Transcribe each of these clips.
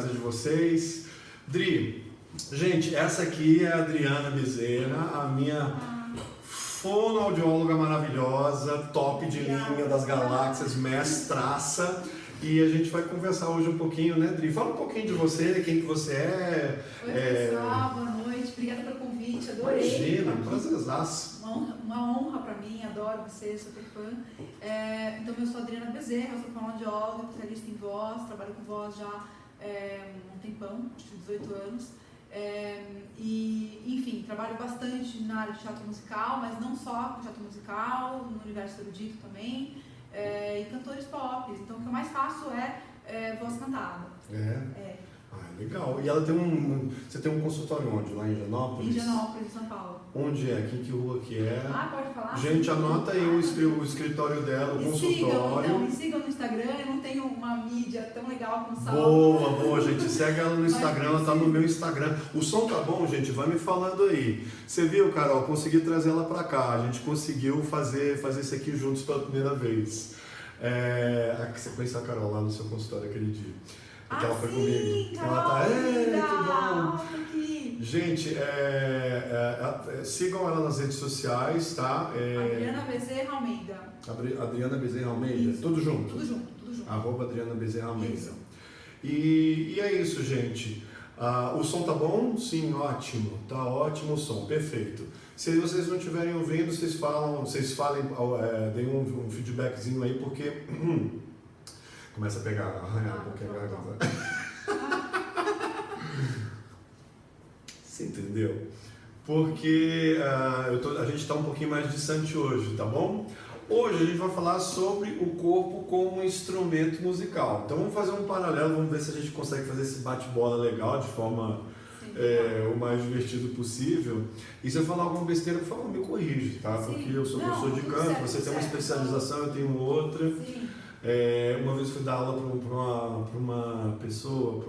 de vocês. Dri, gente, essa aqui é a Adriana Bezerra, a minha fonoaudióloga maravilhosa, top de linha das galáxias, mestraça. E a gente vai conversar hoje um pouquinho, né, Dri? Fala um pouquinho de você, quem que você é. Oi, pessoal, boa noite. Obrigada pelo convite, adorei. Imagina, um prazerzaço. Uma honra para mim, adoro você, super fã. Então, eu sou a Adriana Bezerra, eu sou fonoaudióloga, especialista em voz, trabalho com voz já há um tempão, acho que 18 anos. Enfim, trabalho bastante na área de teatro musical, mas não só com teatro musical, no universo erudito também, e cantores pop. Então, o que eu mais faço é voz cantada. Legal. E ela tem você tem um consultório onde? Lá em Higienópolis? Em Higienópolis, em São Paulo. Onde é? Que rua que é? Pode falar? Gente, anota aí o escritório dela, o consultório. Me sigam no Instagram, eu não tenho uma mídia tão legal como o som. Boa, gente, segue ela no Instagram, ela tá no meu Instagram. O som tá bom, gente? Vai me falando aí. Você viu, Carol? Consegui trazer ela pra cá, a gente conseguiu fazer isso aqui juntos pela primeira vez. Você conheceu a Carol lá no seu consultório aquele dia. Porque ela foi comigo. Carol, ela tá, que bom. Aqui. Gente, sigam ela nas redes sociais, tá? Adriana Bezerra Almeida. Adriana Bezerra Almeida. Isso. Tudo junto? Tudo junto. @, Adriana Bezerra Almeida. Isso. E é isso, gente. O som tá bom? Sim, ótimo. Tá ótimo o som, perfeito. Se vocês não estiverem ouvindo, vocês falem, deem um feedbackzinho aí, porque começa a pegar, arranhar um pouquinho a garganta. Você entendeu? Porque a gente está um pouquinho mais distante hoje, tá bom? Hoje a gente vai falar sobre o corpo como instrumento musical. Então vamos fazer um paralelo, vamos ver se a gente consegue fazer esse bate-bola legal de forma o mais divertido possível. E se eu falar alguma besteira, por favor, me corrige, tá? Porque eu sou professor de canto, você tem uma especialização, eu tenho outra. Sim. Uma vez fui dar aula para uma pessoa,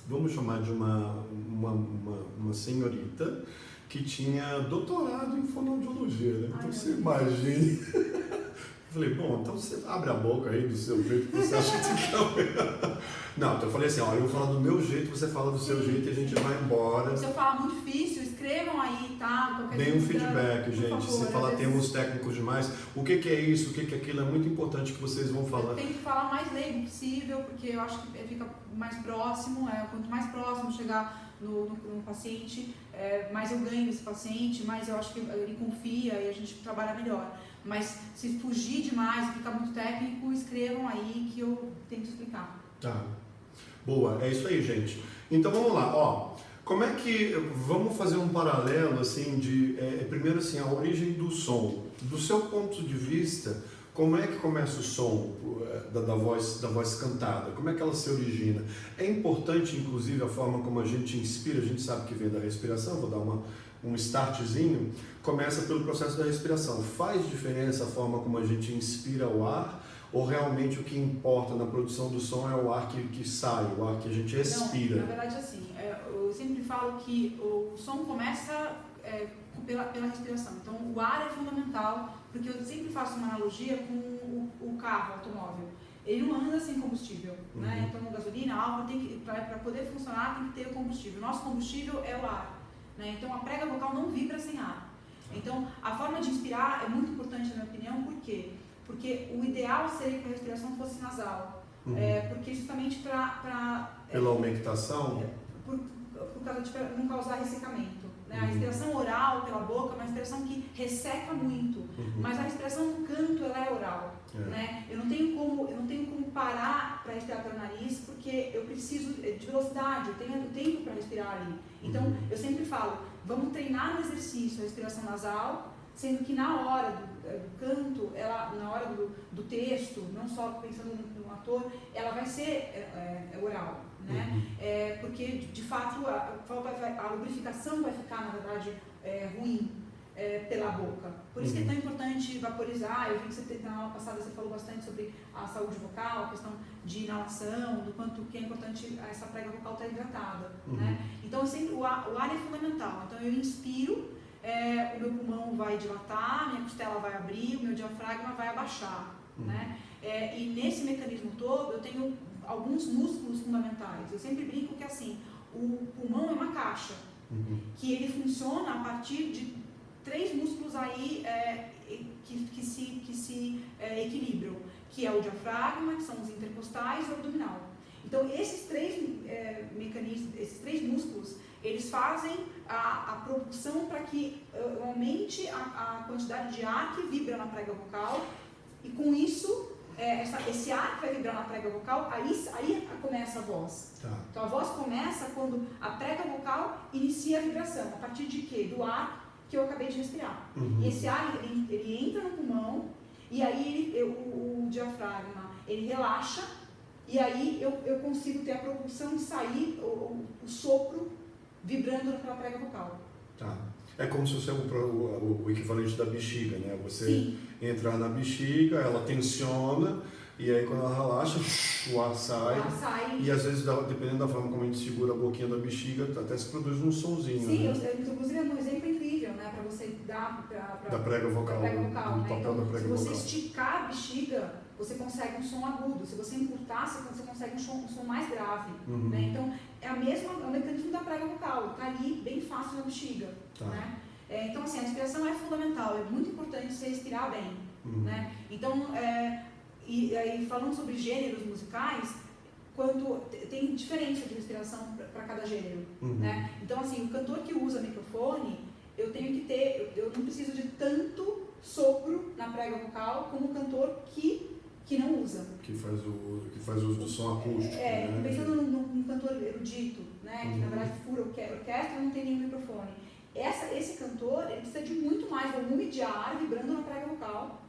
vamos chamar de uma senhorita que tinha doutorado em fonoaudiologia, né? Então você imagine. Eu falei, bom, então você abre a boca aí do seu jeito que você acha que é. Não, então eu falei assim, eu vou falar do meu jeito, você fala do seu jeito e a gente vai embora. Se eu falar muito difícil, escrevam aí, tá? Deem um feedback, gente. Se falar termos técnicos demais, o que é isso, o que é aquilo, é muito importante que vocês vão falar. Tem que falar o mais leigo possível, porque eu acho que fica mais próximo, quanto mais próximo chegar no paciente, mais eu ganho esse paciente, mais eu acho que ele confia e a gente trabalha melhor. Mas se fugir demais, ficar muito técnico, escrevam aí que eu tento explicar. Tá. Boa, é isso aí, gente. Então vamos lá, como é que vamos fazer um paralelo assim primeiro assim a origem do som, do seu ponto de vista, como é que começa o som da voz cantada, como é que ela se origina? É importante inclusive a forma como a gente inspira, a gente sabe que vem da respiração, vou dar um startzinho, começa pelo processo da respiração. Faz diferença a forma como a gente inspira o ar? Ou realmente o que importa na produção do som é o ar que sai, o ar que a gente respira? Não, na verdade assim, eu sempre falo que o som começa pela respiração. Então o ar é fundamental, porque eu sempre faço uma analogia com o carro, o automóvel. Ele não anda sem combustível, né? Então gasolina, álcool, para poder funcionar tem que ter o combustível. O nosso combustível é o ar, né? Então a prega vocal não vibra sem ar. Então a forma de inspirar é muito importante na minha opinião, por quê? Porque o ideal seria que a respiração fosse nasal, porque justamente pela aumentação? Por causa de não causar ressecamento. Né? A respiração oral pela boca é uma respiração que resseca muito, mas a respiração no canto ela é oral. Né? Eu não tenho como parar para respirar pelo nariz, porque eu preciso de velocidade, eu tenho tempo para respirar ali. Então eu sempre falo, vamos treinar no exercício a respiração nasal, sendo que na hora do canto, na hora do texto, não só pensando no ator, ela vai ser oral, né? Porque de fato a lubrificação vai ficar, na verdade, ruim pela boca. Por isso que é tão importante vaporizar. Eu vi que você na aula passada você falou bastante sobre a saúde vocal, a questão de inalação, do quanto que é importante essa prega vocal estar hidratada, né? Então o ar é fundamental. Então eu inspiro, o meu pulmão vai dilatar, minha costela vai abrir, o meu diafragma vai abaixar, né? E nesse mecanismo todo eu tenho alguns músculos fundamentais. Eu sempre brinco que assim, o pulmão é uma caixa, que ele funciona a partir de 3 músculos aí que se equilibram, que é o diafragma, que são os intercostais e o abdominal. Então, esses 3 mecanismos, esses 3 músculos, eles fazem a propulsão para que aumente a quantidade de ar que vibra na prega vocal, e com isso, esse ar que vai vibrar na prega vocal, aí começa a voz. Tá. Então, a voz começa quando a prega vocal inicia a vibração. A partir de quê? Do ar que eu acabei de respirar. E esse ar, ele entra no pulmão, e aí o diafragma, ele relaxa, e aí eu consigo ter a propulsão de sair, o sopro, vibrando pela prega vocal. Tá. É como se fosse o equivalente da bexiga, né? Você Sim. entra na bexiga, ela tensiona, e aí quando ela relaxa, o ar sai. E às vezes, dependendo da forma como a gente segura a boquinha da bexiga, até se produz um sonzinho. Sim, né? inclusive é um exemplo incrível, né? Para você dar da prega vocal, do papel então, da prega se você vocal. esticar a bexiga, você consegue um som agudo. Se você encurtar, você consegue um som mais grave. Né? Então, é o mecanismo da prega vocal, está ali bem fácil na bexiga. Tá. Né? Então, assim, a respiração é fundamental, é muito importante você respirar bem. Né? Então, e aí, falando sobre gêneros musicais, tem diferença de respiração para cada gênero. Né? Então, assim, o cantor que usa microfone, eu não preciso de tanto sopro na prega vocal como o cantor que não usa. Que faz uso do som acústico. Né? Pensando num cantor erudito, né? Que na verdade fura orquestra, não tem nenhum microfone. Esse cantor, ele precisa de muito mais volume de ar vibrando na prega vocal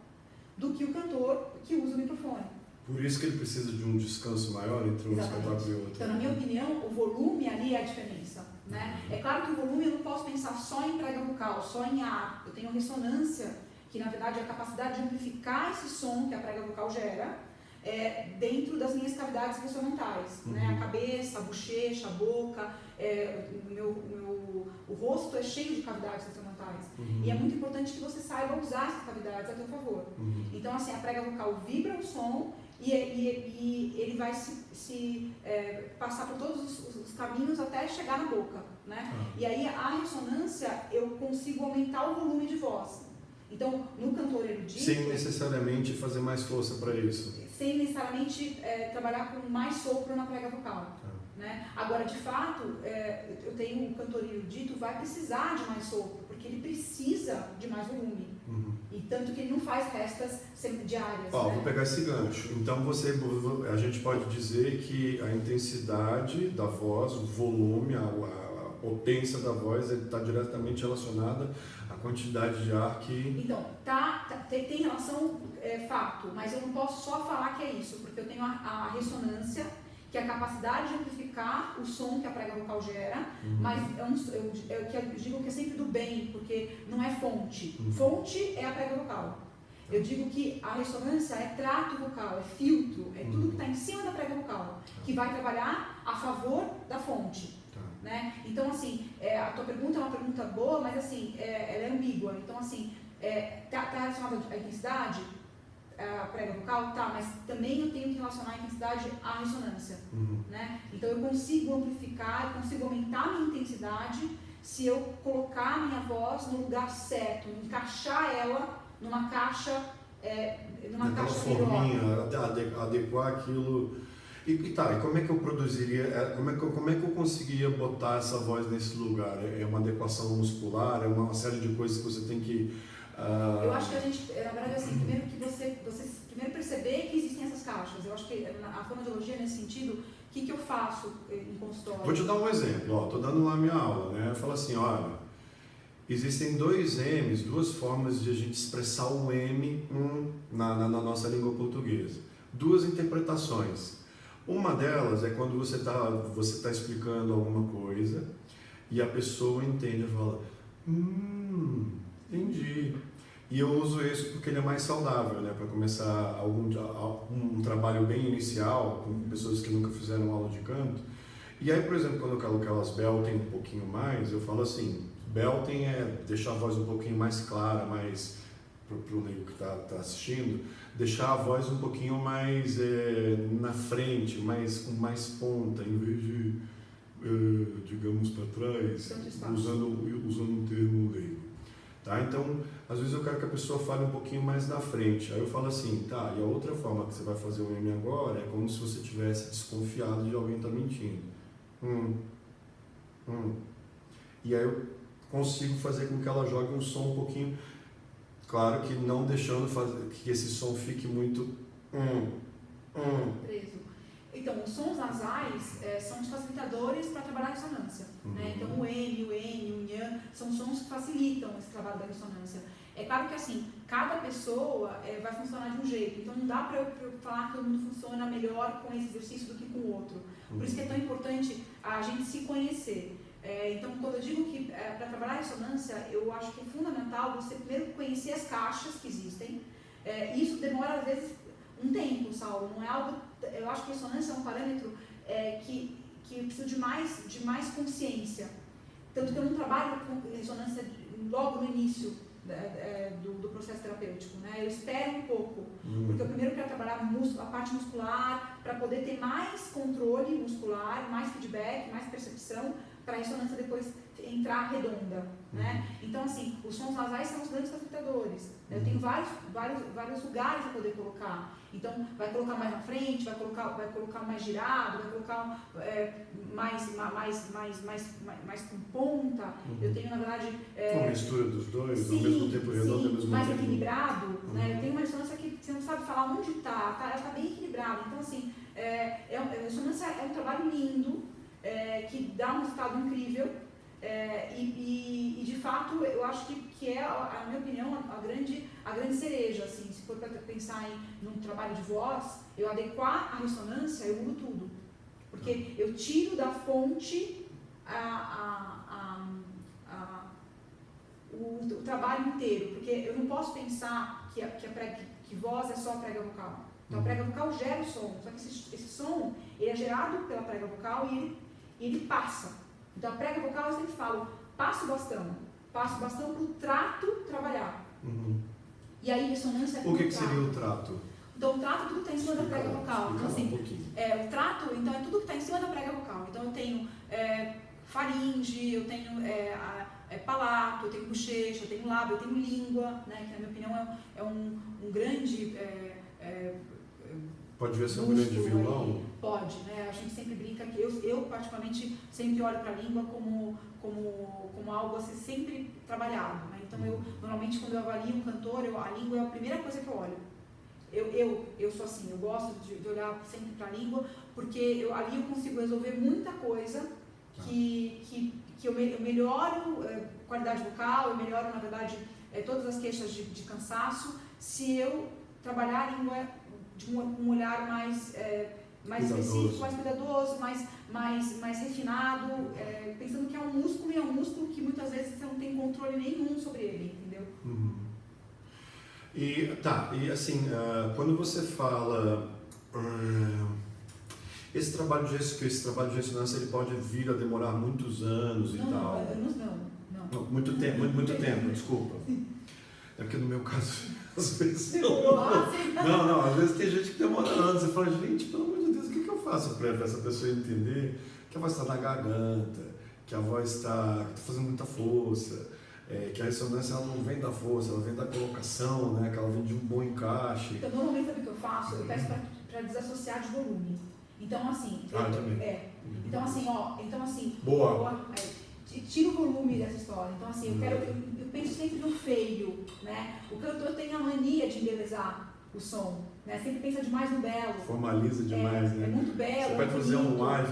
do que o cantor que usa o microfone. Por isso que ele precisa de um descanso maior entre um espetáculo e outro. Então, na minha opinião, o volume ali é a diferença. Né? É claro que o volume eu não posso pensar só em prega vocal, só em ar. Eu tenho ressonância, que na verdade é a capacidade de amplificar esse som que a prega vocal gera dentro das minhas cavidades ressonantais. Né? A cabeça, a bochecha, a boca, o rosto é cheio de cavidades ressonantais. E é muito importante que você saiba usar essas cavidades a seu favor. Então, assim, a prega vocal vibra o som e ele vai passar por todos os caminhos até chegar na boca. Né? E aí, a ressonância, eu consigo aumentar o volume de voz. Então, no cantor erudito... Sem necessariamente fazer mais força para isso. Sem necessariamente trabalhar com mais sopro na prega vocal. Né? Agora, de fato, eu tenho um cantor erudito, vai precisar de mais sopro, porque ele precisa de mais volume. E tanto que ele não faz restas diárias. Né? Vou pegar esse gancho. Então, a gente pode dizer que a intensidade da voz, o volume, a potência da voz está diretamente relacionada à quantidade de ar que... Então, tem relação, fato, mas eu não posso só falar que é isso, porque eu tenho a ressonância, que é a capacidade de amplificar o som que a prega vocal gera, mas eu digo que é sempre do bem, porque não é fonte. Fonte é a prega vocal. Eu digo que a ressonância é trato vocal, é filtro, é tudo que está em cima da prega vocal, que vai trabalhar a favor da fonte. Né? Então, assim, a tua pergunta é uma pergunta boa, mas assim, ela é ambígua. Então, assim, tá relacionada à intensidade, a prega vocal? Tá, mas também eu tenho que relacionar a intensidade à ressonância. Né? Então, eu consigo amplificar, eu consigo aumentar a minha intensidade se eu colocar a minha voz no lugar certo, encaixar ela numa caixa forminha, adequar aquilo... E como é que eu produziria, como é que eu conseguiria botar essa voz nesse lugar? É uma adequação muscular, é uma série de coisas que você tem que... Eu acho que a gente, na verdade, assim, primeiro que você primeiro perceber que existem essas caixas. Eu acho que a fonoaudiologia, nesse sentido, o que eu faço em consultório? Vou te dar um exemplo, estou dando lá a minha aula, né? Eu falo assim, olha, existem 2 M's, 2 formas de a gente expressar o M na nossa língua portuguesa. 2 interpretações. Uma delas é quando você tá explicando alguma coisa e a pessoa entende e fala, entendi. E eu uso isso porque ele é mais saudável, né? Para começar um trabalho bem inicial com pessoas que nunca fizeram aula de canto. E aí, por exemplo, quando eu quero que elas beltem um pouquinho mais, eu falo assim, belting é deixar a voz um pouquinho mais clara, mais pro leigo que está assistindo, deixar a voz um pouquinho mais na frente, com mais ponta, em vez de, digamos, para trás, usando um termo leigo. Tá? Então, às vezes eu quero que a pessoa fale um pouquinho mais na frente. Aí eu falo assim, tá, e a outra forma que você vai fazer o M agora é como se você tivesse desconfiado de alguém estar mentindo. E aí eu consigo fazer com que ela jogue um som um pouquinho, claro que não deixando que esse som fique muito preso. Então, os sons nasais são os facilitadores para trabalhar a ressonância. Né? Então, o M, o N, o Nhan são sons que facilitam esse trabalho da ressonância. É claro que, assim, cada pessoa vai funcionar de um jeito. Então, não dá para eu falar que todo mundo funciona melhor com esse exercício do que com o outro. Por isso que é tão importante a gente se conhecer. Então, quando eu digo que para trabalhar a ressonância, eu acho que é fundamental você primeiro conhecer as caixas que existem. Isso demora, às vezes, um tempo, Saulo. Não é algo... Eu acho que a ressonância é um parâmetro que precisa de mais consciência. Tanto que eu não trabalho com ressonância logo no início do processo terapêutico. Né? Eu espero um pouco, porque eu primeiro quero trabalhar a parte muscular para poder ter mais controle muscular, mais feedback, mais percepção, para a ressonância depois entrar redonda, né? Então, assim, os sons nasais são os grandes facilitadores. Eu tenho vários lugares para poder colocar. Então, vai colocar mais na frente, vai colocar mais girado, vai colocar mais com ponta. Eu tenho, na verdade... uma mistura dos dois, sim, ao mesmo tempo redondo, ao mesmo mais tempo... equilibrado, né? Eu tenho uma ressonância que você não sabe falar onde está, ela está bem equilibrada. Então, assim, a ressonância é um trabalho lindo, que dá um resultado incrível e de fato eu acho que é, a minha opinião, a grande cereja, assim, se for para pensar num trabalho de voz, eu adequar a ressonância, eu mudo tudo, porque eu tiro da fonte o trabalho inteiro, porque eu não posso pensar que voz é só a prega vocal. Então a prega vocal gera o som, só que esse som ele é gerado pela prega vocal e ele passa. Então a prega vocal eu sempre falo, passa o bastão para o trato trabalhar. E aí ressonância é o que seria o trato? Então o trato tudo está em cima da prega vocal. Então, assim, um o trato então é tudo que está em cima da prega vocal. Então eu tenho faringe, eu tenho palato, eu tenho bochecha, eu tenho lábio, eu tenho língua, né? Que na minha opinião é um grande pode ver ser um grande vilão? Aí. Pode, né? A gente sempre brinca que eu particularmente sempre olho para a língua como algo a ser sempre trabalhado, né? Então normalmente quando eu avalio um cantor, a língua é a primeira coisa que eu olho. Eu sou assim, eu gosto de olhar sempre para a língua, porque ali eu consigo resolver muita coisa que eu melhoro qualidade vocal, eu melhoro, na verdade, todas as queixas de cansaço, se eu trabalhar a língua de um olhar mais específico, mais cuidadoso, mais refinado, pensando que é um músculo e é um músculo que muitas vezes você não tem controle nenhum sobre ele, entendeu? E assim, quando você fala esse trabalho de ressonância, ele pode vir a demorar muitos anos e tal. Anos não. Muito tempo, desculpa. É porque no meu caso, às vezes não, às vezes tem gente que demora anos. Você fala, gente, pelo amor de Deus, o que eu faço para essa pessoa entender que a voz está na garganta, que a voz está fazendo muita força, que a ressonância ela não vem da força, ela vem da colocação, né? Que ela vem de um bom encaixe. Então, normalmente, sabe o que eu faço? Eu peço para desassociar de volume. Então, assim... Então, assim, boa! Tira o volume dessa história. Então, assim, eu penso sempre no feio, né? O cantor tem a mania de embelezar o som, né? Sempre pensa demais no belo. Formaliza demais, né? É muito belo. Você pode fazer um live.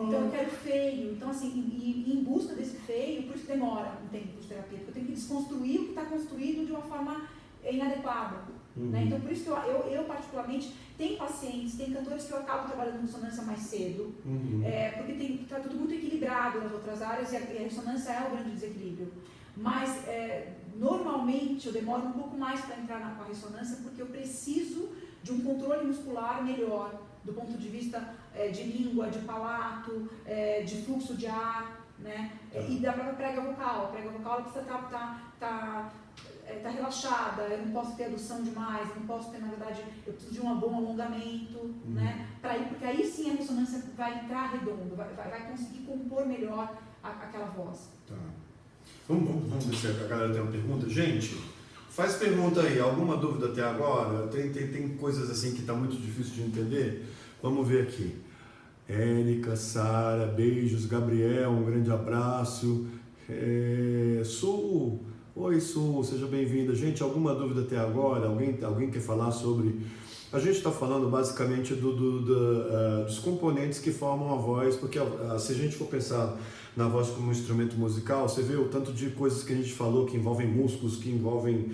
Então eu quero feio. Então, assim, e em busca desse feio, por isso demora um tempo de terapia, porque eu tenho que desconstruir o que está construído de uma forma inadequada. Né? Então, por isso que eu particularmente, tem pacientes, tem cantores que eu acabo trabalhando com ressonância mais cedo, porque está tudo muito equilibrado nas outras áreas e a ressonância é o grande desequilíbrio. Mas, normalmente, eu demoro um pouco mais para entrar com a ressonância, porque eu preciso de um controle muscular melhor, do ponto de vista de língua, de palato, de fluxo de ar, né? E da própria prega vocal. A prega vocal precisa estar tá relaxada, eu não posso ter adução demais, eu não posso ter, na verdade, eu preciso de um bom alongamento, né? Porque aí sim a ressonância vai entrar redondo, vai conseguir compor melhor aquela voz. Tá. Vamos ver se a galera tem uma pergunta. Gente, faz pergunta aí. Alguma dúvida até agora? Tem coisas assim que está muito difícil de entender? Vamos ver aqui. Érica, Sara, beijos. Gabriel, um grande abraço. Su, oi Su, seja bem-vinda. Gente, alguma dúvida até agora? Alguém quer falar sobre... A gente está falando basicamente dos componentes que formam a voz, porque se a gente for pensar na voz como um instrumento musical, você vê o tanto de coisas que a gente falou que envolvem músculos, que envolvem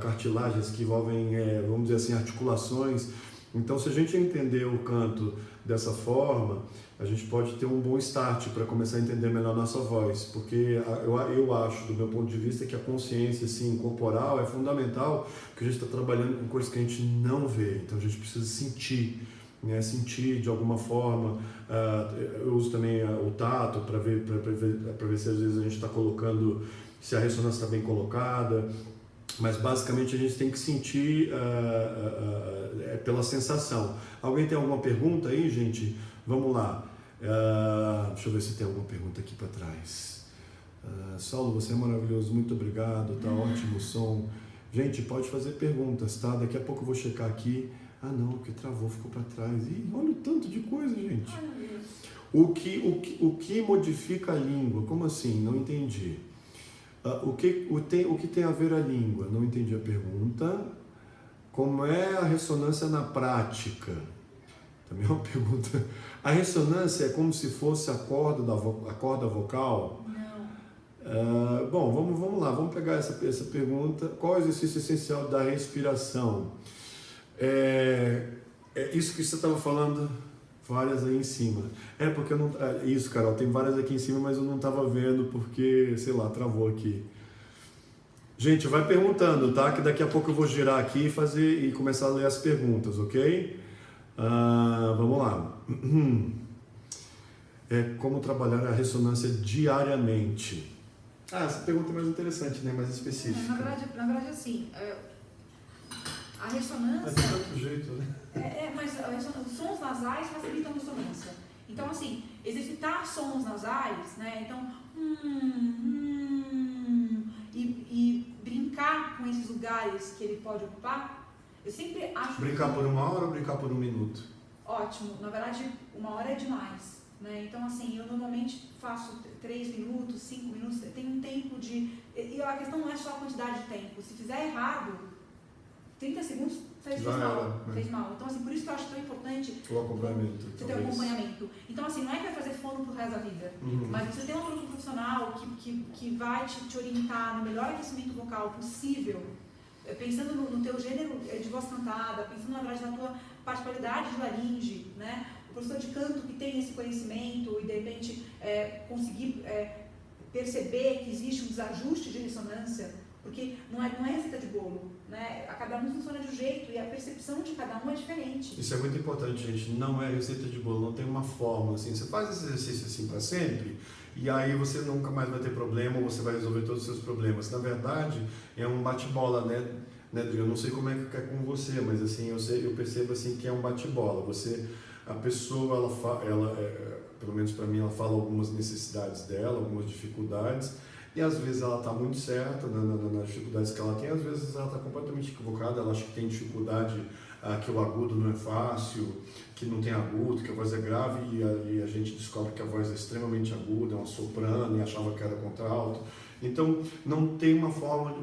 cartilagens, que envolvem, vamos dizer assim, articulações. Então, se a gente entender o canto dessa forma, a gente pode ter um bom start para começar a entender melhor a nossa voz, porque eu acho, do meu ponto de vista, que a consciência assim, corporal é fundamental, porque a gente está trabalhando com coisas que a gente não vê, então a gente precisa sentir, né? Sentir de alguma forma. Eu uso também o tato para ver se às vezes a gente está colocando, se a ressonância está bem colocada. Mas basicamente a gente tem que sentir pela sensação. Alguém tem alguma pergunta aí, gente? Vamos lá. Deixa eu ver se tem alguma pergunta aqui para trás. Saulo, você é maravilhoso, muito obrigado, tá ótimo o som. Gente, pode fazer perguntas, tá? Daqui a pouco eu vou checar aqui. Não, porque travou, ficou para trás. Ih, olha o tanto de coisa, gente. O que modifica a língua? Como assim? Não entendi. O que tem a ver a língua? Não entendi a pergunta. Como é a ressonância na prática? Também é uma pergunta. A ressonância é como se fosse a corda vocal? Não. Bom, vamos lá, vamos pegar essa pergunta. Qual é o exercício essencial da respiração? Isso que você estava falando, várias aí em cima. Porque eu não... Isso, Carol, tem várias aqui em cima, mas eu não estava vendo porque, sei lá, travou aqui. Gente, vai perguntando, tá? Que daqui a pouco eu vou girar aqui e começar a ler as perguntas, ok? Vamos lá. Como trabalhar a ressonância diariamente? Essa pergunta é mais interessante, né? Mais específica. Na verdade assim, a ressonância... Mas tem outro jeito, né? Mas os sons nasais facilitam a ressonância. Então, assim, exercitar sons nasais, né? Então, e brincar com esses lugares que ele pode ocupar, eu sempre acho... Brincar por 1 hora ou brincar por 1 minuto? Ótimo. Na verdade, 1 hora é demais, né? Então, assim, eu normalmente faço 3 minutos, 5 minutos, tem um tempo de... E a questão não é só a quantidade de tempo. Se fizer errado, 30 segundos fez mal. Então, assim, por isso que eu acho tão importante o acompanhamento. Você ter um acompanhamento. Então, assim, não é que vai fazer fono pro resto da vida, mas você tem um produto profissional que vai te orientar no melhor aquecimento vocal possível, pensando no teu gênero de voz cantada, pensando, na verdade, na tua particularidade de laringe, né? O professor de canto que tem esse conhecimento e, de repente, conseguir perceber que existe um desajuste de ressonância, porque não é receita de bolo, né? A cada um funciona de um jeito e a percepção de cada um é diferente. Isso é muito importante, gente. Não é receita de bolo, não tem uma fórmula assim. Você faz esse exercício assim para sempre e aí você nunca mais vai ter problema ou você vai resolver todos os seus problemas. Na verdade, é um bate-bola, né? Eu não sei como é que é com você, mas assim, eu percebo assim que é um bate-bola. A pessoa, pelo menos para mim, ela fala algumas necessidades dela, algumas dificuldades. E às vezes ela está muito certa nas dificuldades que ela tem, às vezes ela está completamente equivocada, ela acha que tem dificuldade, que o agudo não é fácil, que não tem agudo, que a voz é grave e a gente descobre que a voz é extremamente aguda, é uma soprano e achava que era contralto. Então não tem uma fórmula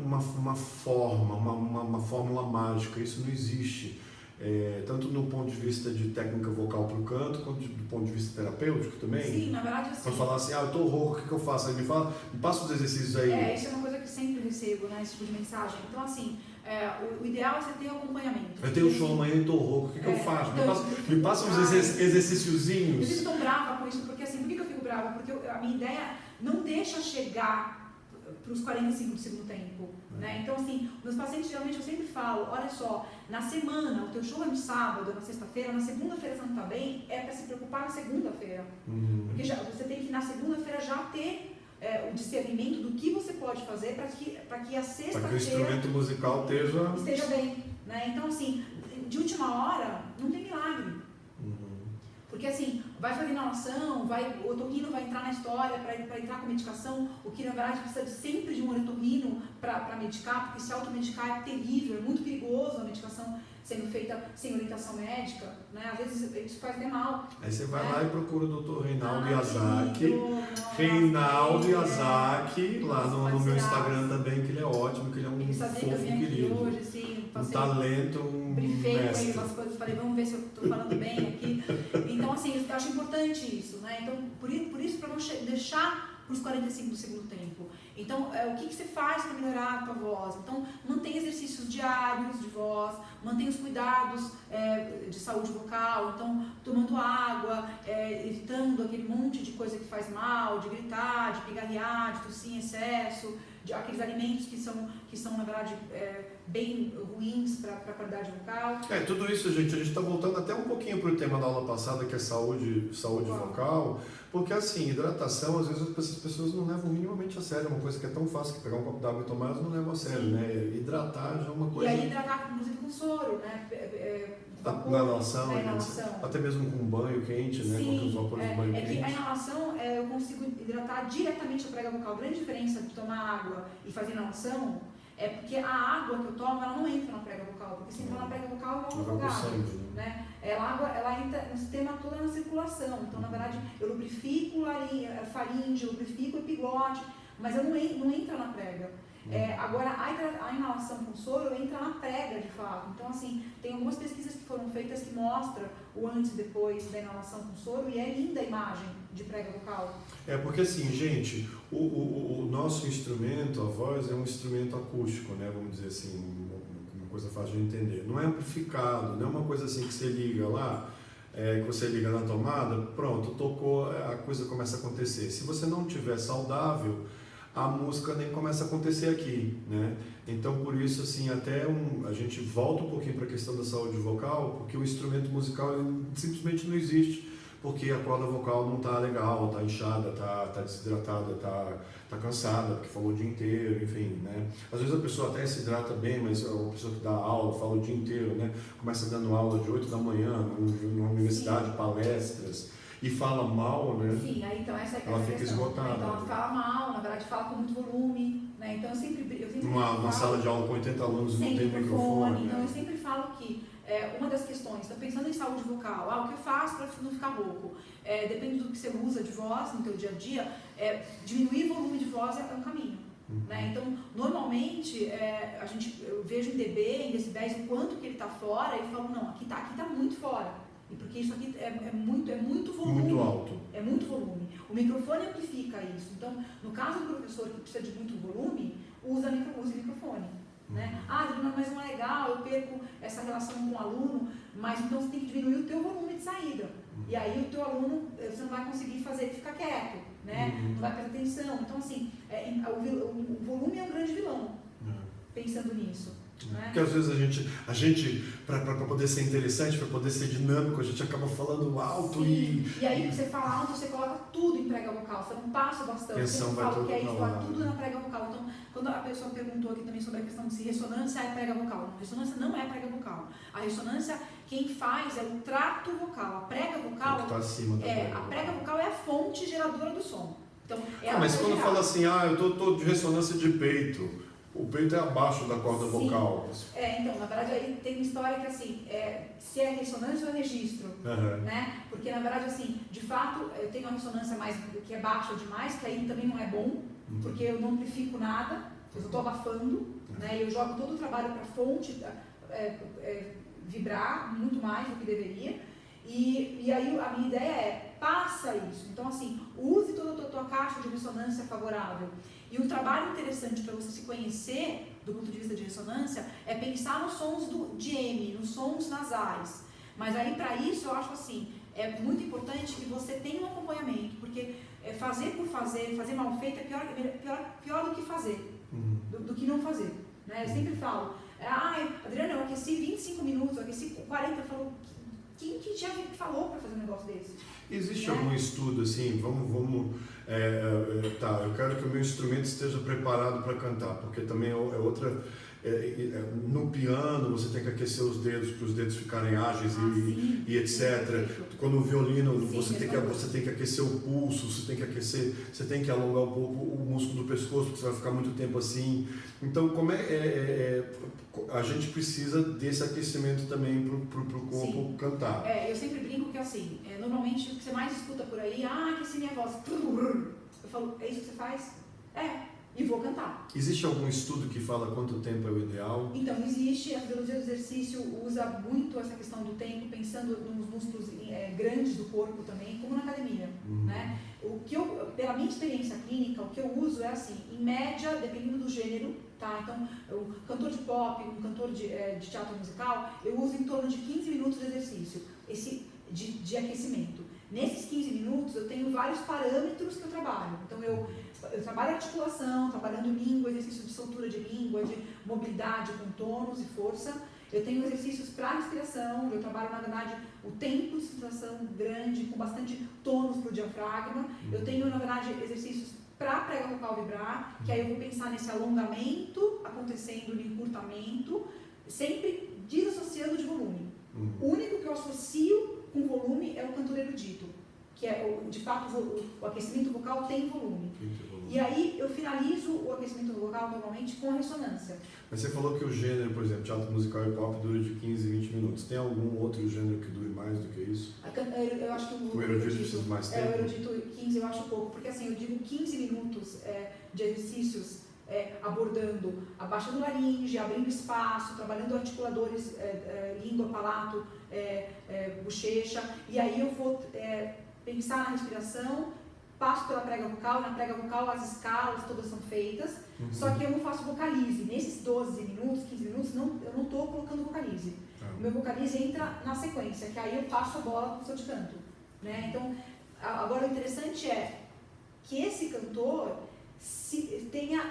mágica, isso não existe. Tanto do ponto de vista de técnica vocal para o canto, quanto do ponto de vista terapêutico também. Sim, na verdade, assim. Para falar assim, eu estou rouco, o que eu faço? Aí me passa os exercícios aí. Isso é uma coisa que sempre recebo, né, esse tipo de mensagem. Então, assim, o ideal é você ter acompanhamento. Eu tenho show amanhã e estou rouco, o que eu faço? Me passa uns exercíciozinhos. Eu fico tão brava com isso, porque assim, por que eu fico brava? Porque a minha ideia não deixa chegar para os 45 do segundo tempo, né? Então, assim, meus pacientes, geralmente, eu sempre falo, olha só, na semana, o teu show é no sábado, na sexta-feira, na segunda-feira você não está bem, é para se preocupar na segunda-feira. Porque você tem que, na segunda-feira, já ter o discernimento do que você pode fazer para que a Para que o sexta-feira instrumento musical esteja bem, né? Então, assim, de última hora, não tem milagre. Porque assim, vai fazer inalação, o otorrino vai entrar na história para entrar com medicação, o que na verdade precisa sempre de um otorrino para medicar, porque se automedicar é terrível, é muito perigoso a medicação sendo feita sem orientação médica, né? Às vezes isso faz até mal. Aí você vai né? lá e procura o doutor Reinaldo Yazaki. Reinaldo Yazaki, lá no meu Instagram também, que ele é ótimo, que ele é um fofo querido. Hoje, assim, Um talento, um brifei com ele mestre. umas coisas, falei, vamos ver se eu estou falando bem aqui. Então, assim, eu acho importante isso, né? Então, por isso, para não deixar para os 45 do segundo tempo. Então, o que você faz para melhorar a tua voz? Então, mantém exercícios diários de voz, mantém os cuidados de saúde vocal, então, tomando água, evitando aquele monte de coisa que faz mal, de gritar, de pigarrear, de tossir em excesso, de aqueles alimentos que são na verdade, bem ruins para a qualidade vocal. Tudo isso, gente, a gente está voltando até um pouquinho para o tema da aula passada, que é saúde vocal, porque assim, hidratação, às vezes as pessoas não levam minimamente a sério, uma coisa que é tão fácil que pegar um copo d'água e tomar, elas não levam a sério, né? Hidratar já é uma coisa... E aí hidratar, inclusive, com soro, né? Vapor, na inalação, inalação. até mesmo com banho quente, né? Sim, com os vapores de banho quente. Que a inalação, eu consigo hidratar diretamente a prega vocal. A grande diferença de tomar água e fazer inalação é porque a água que eu tomo, ela não entra na prega vocal, porque se entrar na prega vocal, eu vou afogado, né? A água, ela entra no sistema todo na circulação, então, na verdade, eu lubrifico a faringe, eu lubrifico o epiglote, mas eu não entra na prega. Agora, a inalação com soro entra na prega, de fato. Então, assim, tem algumas pesquisas que foram feitas que mostram o antes e depois da inalação com soro e é linda a imagem de prega vocal. Porque assim, gente, o nosso instrumento, a voz, é um instrumento acústico, né? Vamos dizer assim, uma coisa fácil de entender. Não é amplificado, não é uma coisa assim que você liga lá, que você liga na tomada, pronto, tocou, a coisa começa a acontecer. Se você não estiver saudável, a música nem começa a acontecer aqui, né? Então, por isso, assim, a gente volta um pouquinho para a questão da saúde vocal, porque o instrumento musical ele simplesmente não existe, porque a corda vocal não está legal, está inchada, está desidratada, está cansada, porque falou o dia inteiro, enfim, né? Às vezes a pessoa até se hidrata bem, mas a pessoa que dá aula, fala o dia inteiro, né? Começa dando aula de 8 da manhã, numa universidade, palestras, e fala mal, né? Sim, aí então essa é ela fica esgotada. Então ela fala mal, na verdade fala com muito volume, né? Então eu sempre uma sala de aula com 80 alunos não tem microfone. Então eu sempre falo que uma das questões, está pensando em saúde vocal, o que eu faço para não ficar rouco? Depende do que você usa de voz no teu dia a dia, diminuir o volume de voz é um caminho. Né? Então, normalmente, eu vejo em dB, em decibéis, o quanto que ele está fora e falo, não, aqui tá muito fora. E porque isso aqui é muito volume. Muito alto. É muito volume. O microfone amplifica isso. Então, no caso do professor que precisa de muito volume, use microfone. Né? Adriana, mas não é legal, eu perco essa relação com o aluno, mas então você tem que diminuir o teu volume de saída. E aí o teu aluno, você não vai conseguir fazer ele ficar quieto, né? Não vai prestar atenção. Então, assim, o volume é um grande vilão, pensando nisso. Né? Porque às vezes a gente para poder ser interessante, para poder ser dinâmico, a gente acaba falando alto. E aí você fala alto, você coloca tudo em prega vocal, você não passa bastante. Você fala que é isso, coloca tudo na prega vocal. Então, quando a pessoa perguntou aqui também sobre a questão de se ressonância é prega vocal. Ressonância não é prega vocal. A ressonância, quem faz é o trato vocal. A prega vocal tá acima da prega a prega vocal é a fonte geradora do som. Então, mas quando fala assim, eu tô de ressonância de peito. O peito é abaixo da corda vocal. Então, na verdade, aí tem uma história que, assim, se é ressonância ou registro, né? Porque, na verdade, assim, de fato, eu tenho uma ressonância mais, que é baixa demais, que aí também não é bom, porque eu não amplifico nada, eu estou abafando, né? Eu jogo todo o trabalho para a fonte vibrar muito mais do que deveria. E aí a minha ideia é, passa isso. Então, assim, use toda a tua caixa de ressonância favorável. E um trabalho interessante para você se conhecer, do ponto de vista de ressonância, é pensar nos sons de M, nos sons nasais. Mas aí, para isso, eu acho assim, é muito importante que você tenha um acompanhamento, porque fazer por fazer mal feito é pior do que fazer, do que não fazer. Né? Eu sempre falo, Adriana, eu aqueci 25 minutos, eu aqueci 40, eu falo, Quem que já falou para fazer um negócio desse? Existe algum estudo assim, tá, eu quero que o meu instrumento esteja preparado para cantar, porque também é outra, no piano você tem que aquecer os dedos para os dedos ficarem ágeis e etc. Quando o violino você tem que aquecer o pulso, você tem que alongar um pouco o músculo do pescoço, porque você vai ficar muito tempo assim. Então a gente precisa desse aquecimento também para o corpo cantar. Eu sempre brinco que assim, normalmente o que você mais escuta por aí, aqueci minha voz. Eu falo, é isso que você faz? E vou cantar. Existe algum estudo que fala quanto tempo é o ideal? Então, existe, a fisiologia do exercício usa muito essa questão do tempo, pensando nos músculos grandes do corpo também, como na academia. Né? Pela minha experiência clínica, o que eu uso é assim, em média, dependendo do gênero, tá? Então, um cantor de pop, um cantor de teatro musical, eu uso em torno de 15 minutos de exercício, de aquecimento. Nesses 15 minutos, eu tenho vários parâmetros que eu trabalho. Então, eu trabalho articulação, trabalhando língua, exercícios de soltura de língua, de mobilidade com tônus e força. Eu tenho exercícios para respiração, eu trabalho, na verdade, o tempo de respiração grande, com bastante tônus para o diafragma. Eu tenho, na verdade, exercícios para a prega vocal vibrar, que aí eu vou pensar nesse alongamento acontecendo, no encurtamento, sempre desassociando de volume. O único que eu associo com volume é o cantor erudito, que de fato o aquecimento vocal tem volume. E aí eu finalizo o aquecimento vocal normalmente com a ressonância. Mas você falou que o gênero, por exemplo, teatro musical e pop dura de 15 a 20 minutos. Tem algum outro gênero que dure mais do que isso? Eu acho que o erudito precisa mais tempo? O erudito 15 eu acho pouco, porque assim, eu digo 15 minutos de exercícios abordando, abaixando laringe, abrindo espaço, trabalhando articuladores, língua, palato, bochecha, e aí eu vou pensar na respiração, passo pela prega vocal, na prega vocal as escalas todas são feitas, só que eu não faço vocalize. Nesses 12 minutos, 15 minutos, eu não estou colocando vocalize. O meu vocalize entra na sequência, que aí eu passo a bola para o seu de canto. Né? Então, agora o interessante é que esse cantor tenha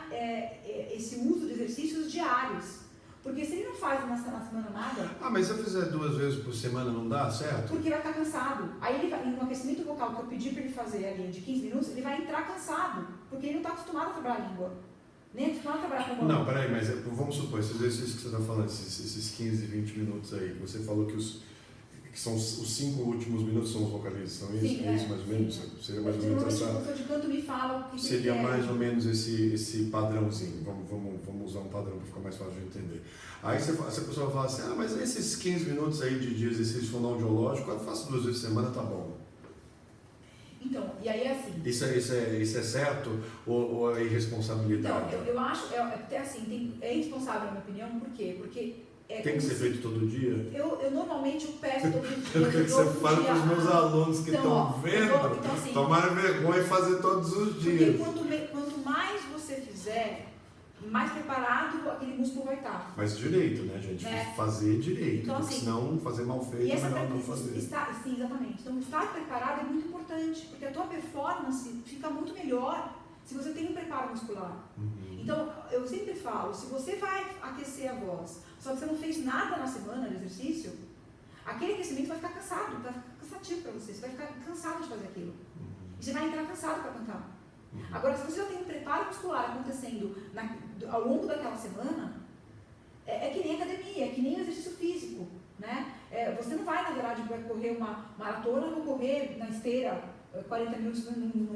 esse uso de exercícios diários. Porque se ele não faz na semana nada... mas se eu fizer 2 vezes por semana não dá certo? Porque vai ficar cansado. Aí ele vai, no aquecimento vocal que eu pedi para ele fazer ali de 15 minutos, ele vai entrar cansado. Porque ele não está acostumado a trabalhar a língua. Nem acostumado a trabalhar com a língua. Não, peraí, mas vamos supor, esses exercícios que você está falando, esses 15, 20 minutos aí, você falou que são os 5 últimos minutos são os vocalizes, são isso? Sim, é isso mais ou menos? Sim. Seria mais ou menos essa... O professor de canto me fala o que seria mais ou menos esse padrãozinho. Vamos usar um padrão para ficar mais fácil de entender. Aí essa pessoa vai falar assim, mas esses 15 minutos aí de exercício fonoaudiológico, eu faço 2 vezes por semana, tá bom. Então, e aí é assim... Isso é certo ou é irresponsabilidade? Então, eu acho, assim, é irresponsável na minha opinião, por quê? Porque... tem que ser feito todo dia? Eu normalmente peço todo dia. Eu quero que você fale para os meus alunos que estão vendo, então, assim, tomarem vergonha e fazer todos os dias. Porque quanto mais você fizer, mais preparado aquele músculo vai estar. Mas direito, né, gente? Fazer direito, então, porque assim, senão fazer mal feito é melhor não fazer. Sim, exatamente. Então, estar preparado é muito importante, porque a tua performance fica muito melhor se você tem um preparo muscular. Então, eu sempre falo, se você vai aquecer a voz, só que você não fez nada na semana de exercício, aquele aquecimento vai ficar cansado, vai ficar cansativo para você vai ficar cansado de fazer aquilo. E você vai entrar cansado para cantar. Agora, se você já tem um preparo muscular acontecendo ao longo daquela semana, é que nem academia, é que nem exercício físico. Né? Você não vai, na verdade, correr uma maratona ou correr na esteira 40 minutos,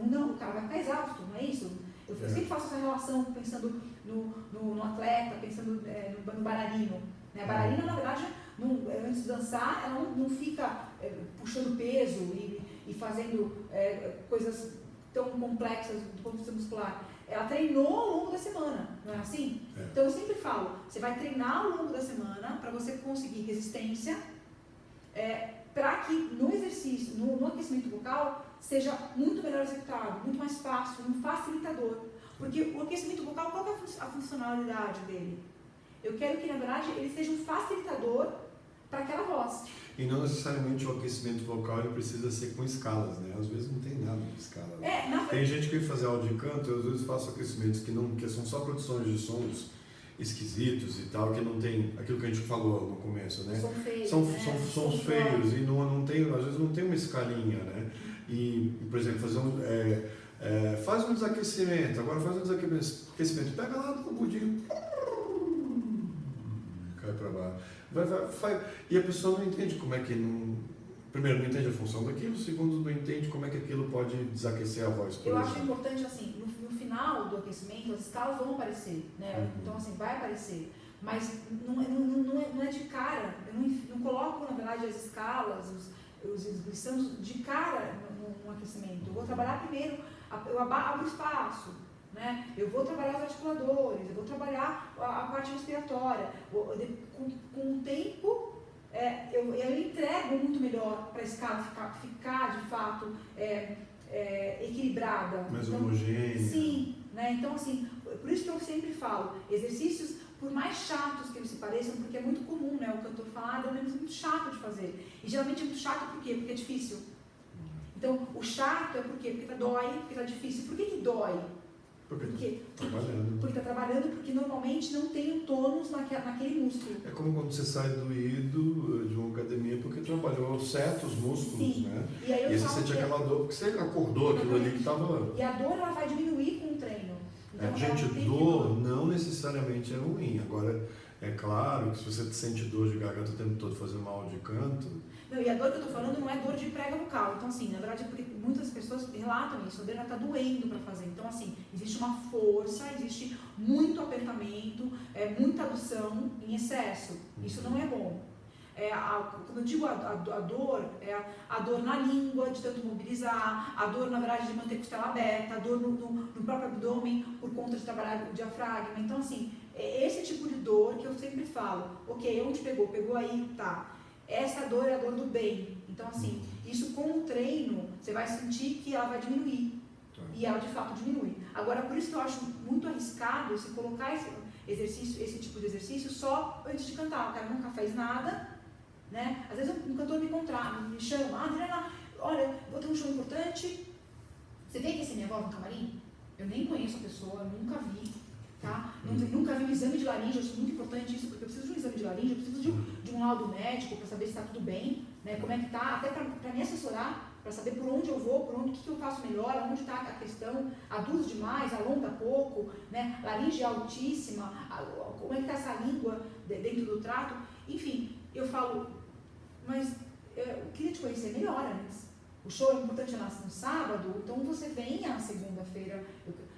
não, o cara vai ficar exausto, não é isso? Eu sempre faço essa relação pensando no atleta, pensando no bailarino. Né? A bailarina, na verdade, antes de dançar, ela não fica puxando peso e fazendo coisas tão complexas do ponto de vista muscular. Ela treinou ao longo da semana, não é assim? Então eu sempre falo, você vai treinar ao longo da semana para você conseguir resistência, para que no exercício, no aquecimento vocal, seja muito melhor executado, muito mais fácil, um facilitador. Porque o aquecimento vocal, qual é a funcionalidade dele? Eu quero que, na verdade, ele seja um facilitador para aquela voz. E não necessariamente o aquecimento vocal ele precisa ser com escalas, né? Às vezes não tem nada de escala. Tem gente que vem fazer aula de canto, eu às vezes faço aquecimentos que são só produções de sons, esquisitos e tal, que não tem aquilo que a gente falou no começo, né? São feios, São né? feios e não tem, às vezes não tem uma escalinha, né? E, por exemplo, faz um desaquecimento, agora faz um desaquecimento, pega lá do budinho, cai para baixo, e a pessoa não entende como é que primeiro, não entende a função daquilo, segundo, não entende como é que aquilo pode desaquecer a voz. Eu acho importante, assim, no final do aquecimento, as escalas vão aparecer, né? Então, assim, vai aparecer. Mas não é de cara. Eu não coloco, na verdade, as escalas, os glissamos de cara no aquecimento. Eu vou trabalhar primeiro, eu abro espaço, né? Eu vou trabalhar os articuladores, eu vou trabalhar a parte respiratória. Com o tempo, eu entrego muito melhor para a escala ficar de fato equilibrada. Mais homogênea. Sim, né? Então, assim, por isso que eu sempre falo, exercícios, por mais chatos que eles se pareçam, porque é muito comum, né, o cantor falar, é muito chato de fazer. E geralmente é muito chato por quê? Porque é difícil. Então, o chato é por quê? Porque dói, porque tá difícil. Por que dói? Porque está trabalhando, porque normalmente não tem o tônus naquele músculo. É como quando você sai doído de uma academia porque trabalhou certos músculos, sim, né? E aí você sente aquela dor porque você acordou aquilo ali que estava... E a dor ela vai diminuir com o treino. Então, gente, dor não necessariamente é ruim. Agora, é claro que se você sente dor de garganta o tempo todo fazendo mal de canto... Não, e a dor que eu estou falando não é dor de prega vocal. Então, assim, na verdade, porque muitas pessoas relatam isso, a dor está doendo para fazer. Então, assim, existe uma força, existe muito apertamento, muita adução em excesso. Isso não é bom. Quando eu digo a dor, é a dor na língua, de tanto mobilizar, a dor, na verdade, de manter a costela aberta, a dor no próprio abdômen, por conta de trabalhar o diafragma. Então, assim, é esse tipo de dor que eu sempre falo. Ok, onde pegou? Pegou aí, tá. Essa dor é a dor do bem. Então, assim, isso com o treino, você vai sentir que ela vai diminuir. E ela, de fato, diminui. Agora, por isso que eu acho muito arriscado você colocar esse tipo de exercício só antes de cantar. O cara nunca faz nada, né? Às vezes um cantor me chama, Adriana, olha, vou ter um show importante. Você vem aquecer minha voz no camarim? Eu nem conheço a pessoa, nunca vi. Tá? Nunca vi um exame de laringe, eu acho muito importante isso, porque eu preciso de um exame de laringe, eu preciso de um laudo médico para saber se está tudo bem, né? Como é que está, até para me assessorar, para saber por onde eu vou, o que eu faço melhor, onde está a questão, aduz demais, alonga pouco, né? Laringe altíssima, como é que está essa língua dentro do trato, enfim, eu falo, mas eu queria te conhecer melhor antes. O show é importante no sábado, então você venha na segunda-feira.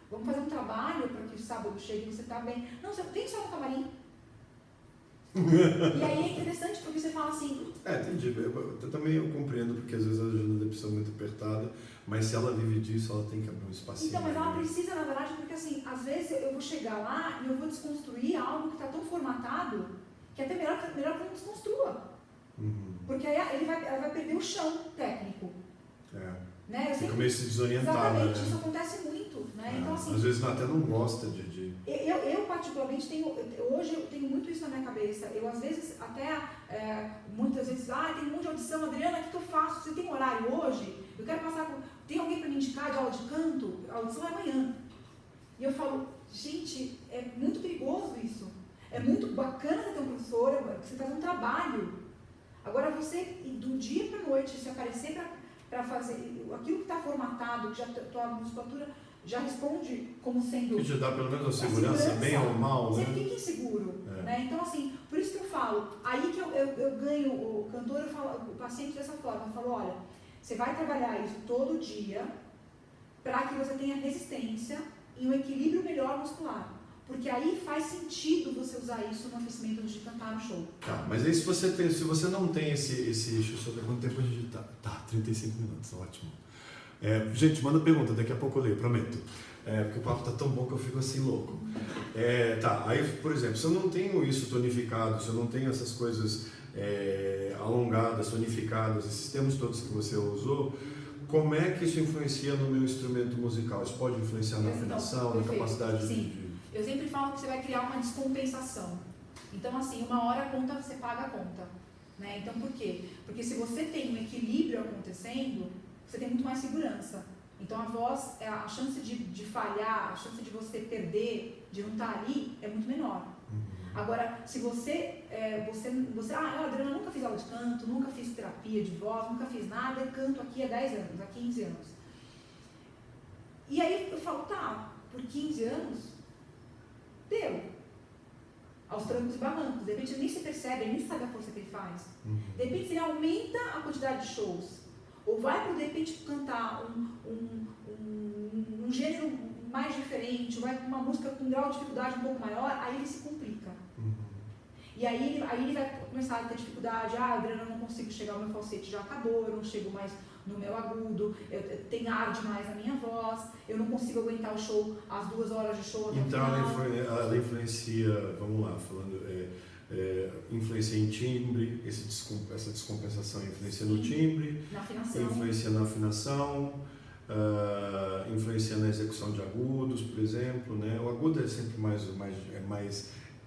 Vamos fazer um trabalho para que o sábado chegue e você está bem. Não, você vem só no camarim. E aí é interessante porque você fala assim... entendi. Eu compreendo, porque às vezes a agenda da pessoa é muito apertada, mas se ela vive disso, ela tem que abrir um espacinho. Então, mas ela precisa, na verdade, porque assim, às vezes eu vou chegar lá e eu vou desconstruir algo que está tão formatado que até melhor que eu não desconstrua. Porque aí ela vai perder o chão técnico. Né? Fica meio se desorientada. Exatamente, né? Isso acontece muito. Né? Então, assim, às vezes até não gosta de... Eu particularmente hoje eu tenho muito isso na minha cabeça. Eu às vezes até, muitas vezes, tem um monte de audição, Adriana, o que eu faço? Você tem horário hoje? Eu quero passar com... Tem alguém para me indicar de aula de canto? A audição é amanhã. E eu falo, gente, é muito perigoso isso. É muito bacana você ter um professor, você faz um trabalho. Agora você, do dia para a noite, se aparecer para fazer aquilo que está formatado, que já tua musculatura já responde como sendo... Que te dá pelo menos a segurança, bem ou mal, você né? fica inseguro, né? Então, assim, por isso que eu falo, aí que eu ganho o cantor, eu falo, o paciente dessa forma, eu falo, olha, você vai trabalhar isso todo dia para que você tenha resistência e um equilíbrio melhor muscular. Porque aí faz sentido você usar isso no aquecimento antes de cantar no show. Tá, mas aí se você não tem esse deixa eu só ver quanto tempo a gente tá 35 minutos, ótimo. Gente, manda pergunta, daqui a pouco eu leio, prometo. Porque o papo tá tão bom que eu fico assim louco. Aí, por exemplo, se eu não tenho isso tonificado, se eu não tenho essas coisas alongadas, tonificadas, esses termos todos que você usou, como é que isso influencia no meu instrumento musical? Isso pode influenciar na afinação, na capacidade de... Eu sempre falo que você vai criar uma descompensação. Então, assim, uma hora a conta, você paga a conta. Né? Então, por quê? Porque se você tem um equilíbrio acontecendo, você tem muito mais segurança. Então, a voz, a chance de falhar, a chance de você perder, de não estar ali, é muito menor. Agora, se Adriana, nunca fiz aula de canto, nunca fiz terapia de voz, nunca fiz nada, eu canto aqui há 10 anos, há 15 anos. E aí eu falo, tá, por 15 anos, deu. Aos trancos e barrancos. De repente ele nem se percebe, ele nem sabe a força que ele faz. De repente ele aumenta a quantidade de shows. Ou vai, de repente, cantar um gênero mais diferente, ou vai com uma música com um grau de dificuldade um pouco maior, aí ele se complica. E aí ele vai começar a ter dificuldade. Adriana, eu não consigo chegar, o meu falsete já acabou, eu não chego mais no meu agudo, tem ar demais na minha voz, eu não consigo aguentar o show, as 2 horas de show até então o final. ela influencia, vamos lá, falando, influencia em timbre, essa descompensação influencia no timbre, na afinação. Influencia na afinação, influencia na execução de agudos, por exemplo, né? O agudo é sempre mais,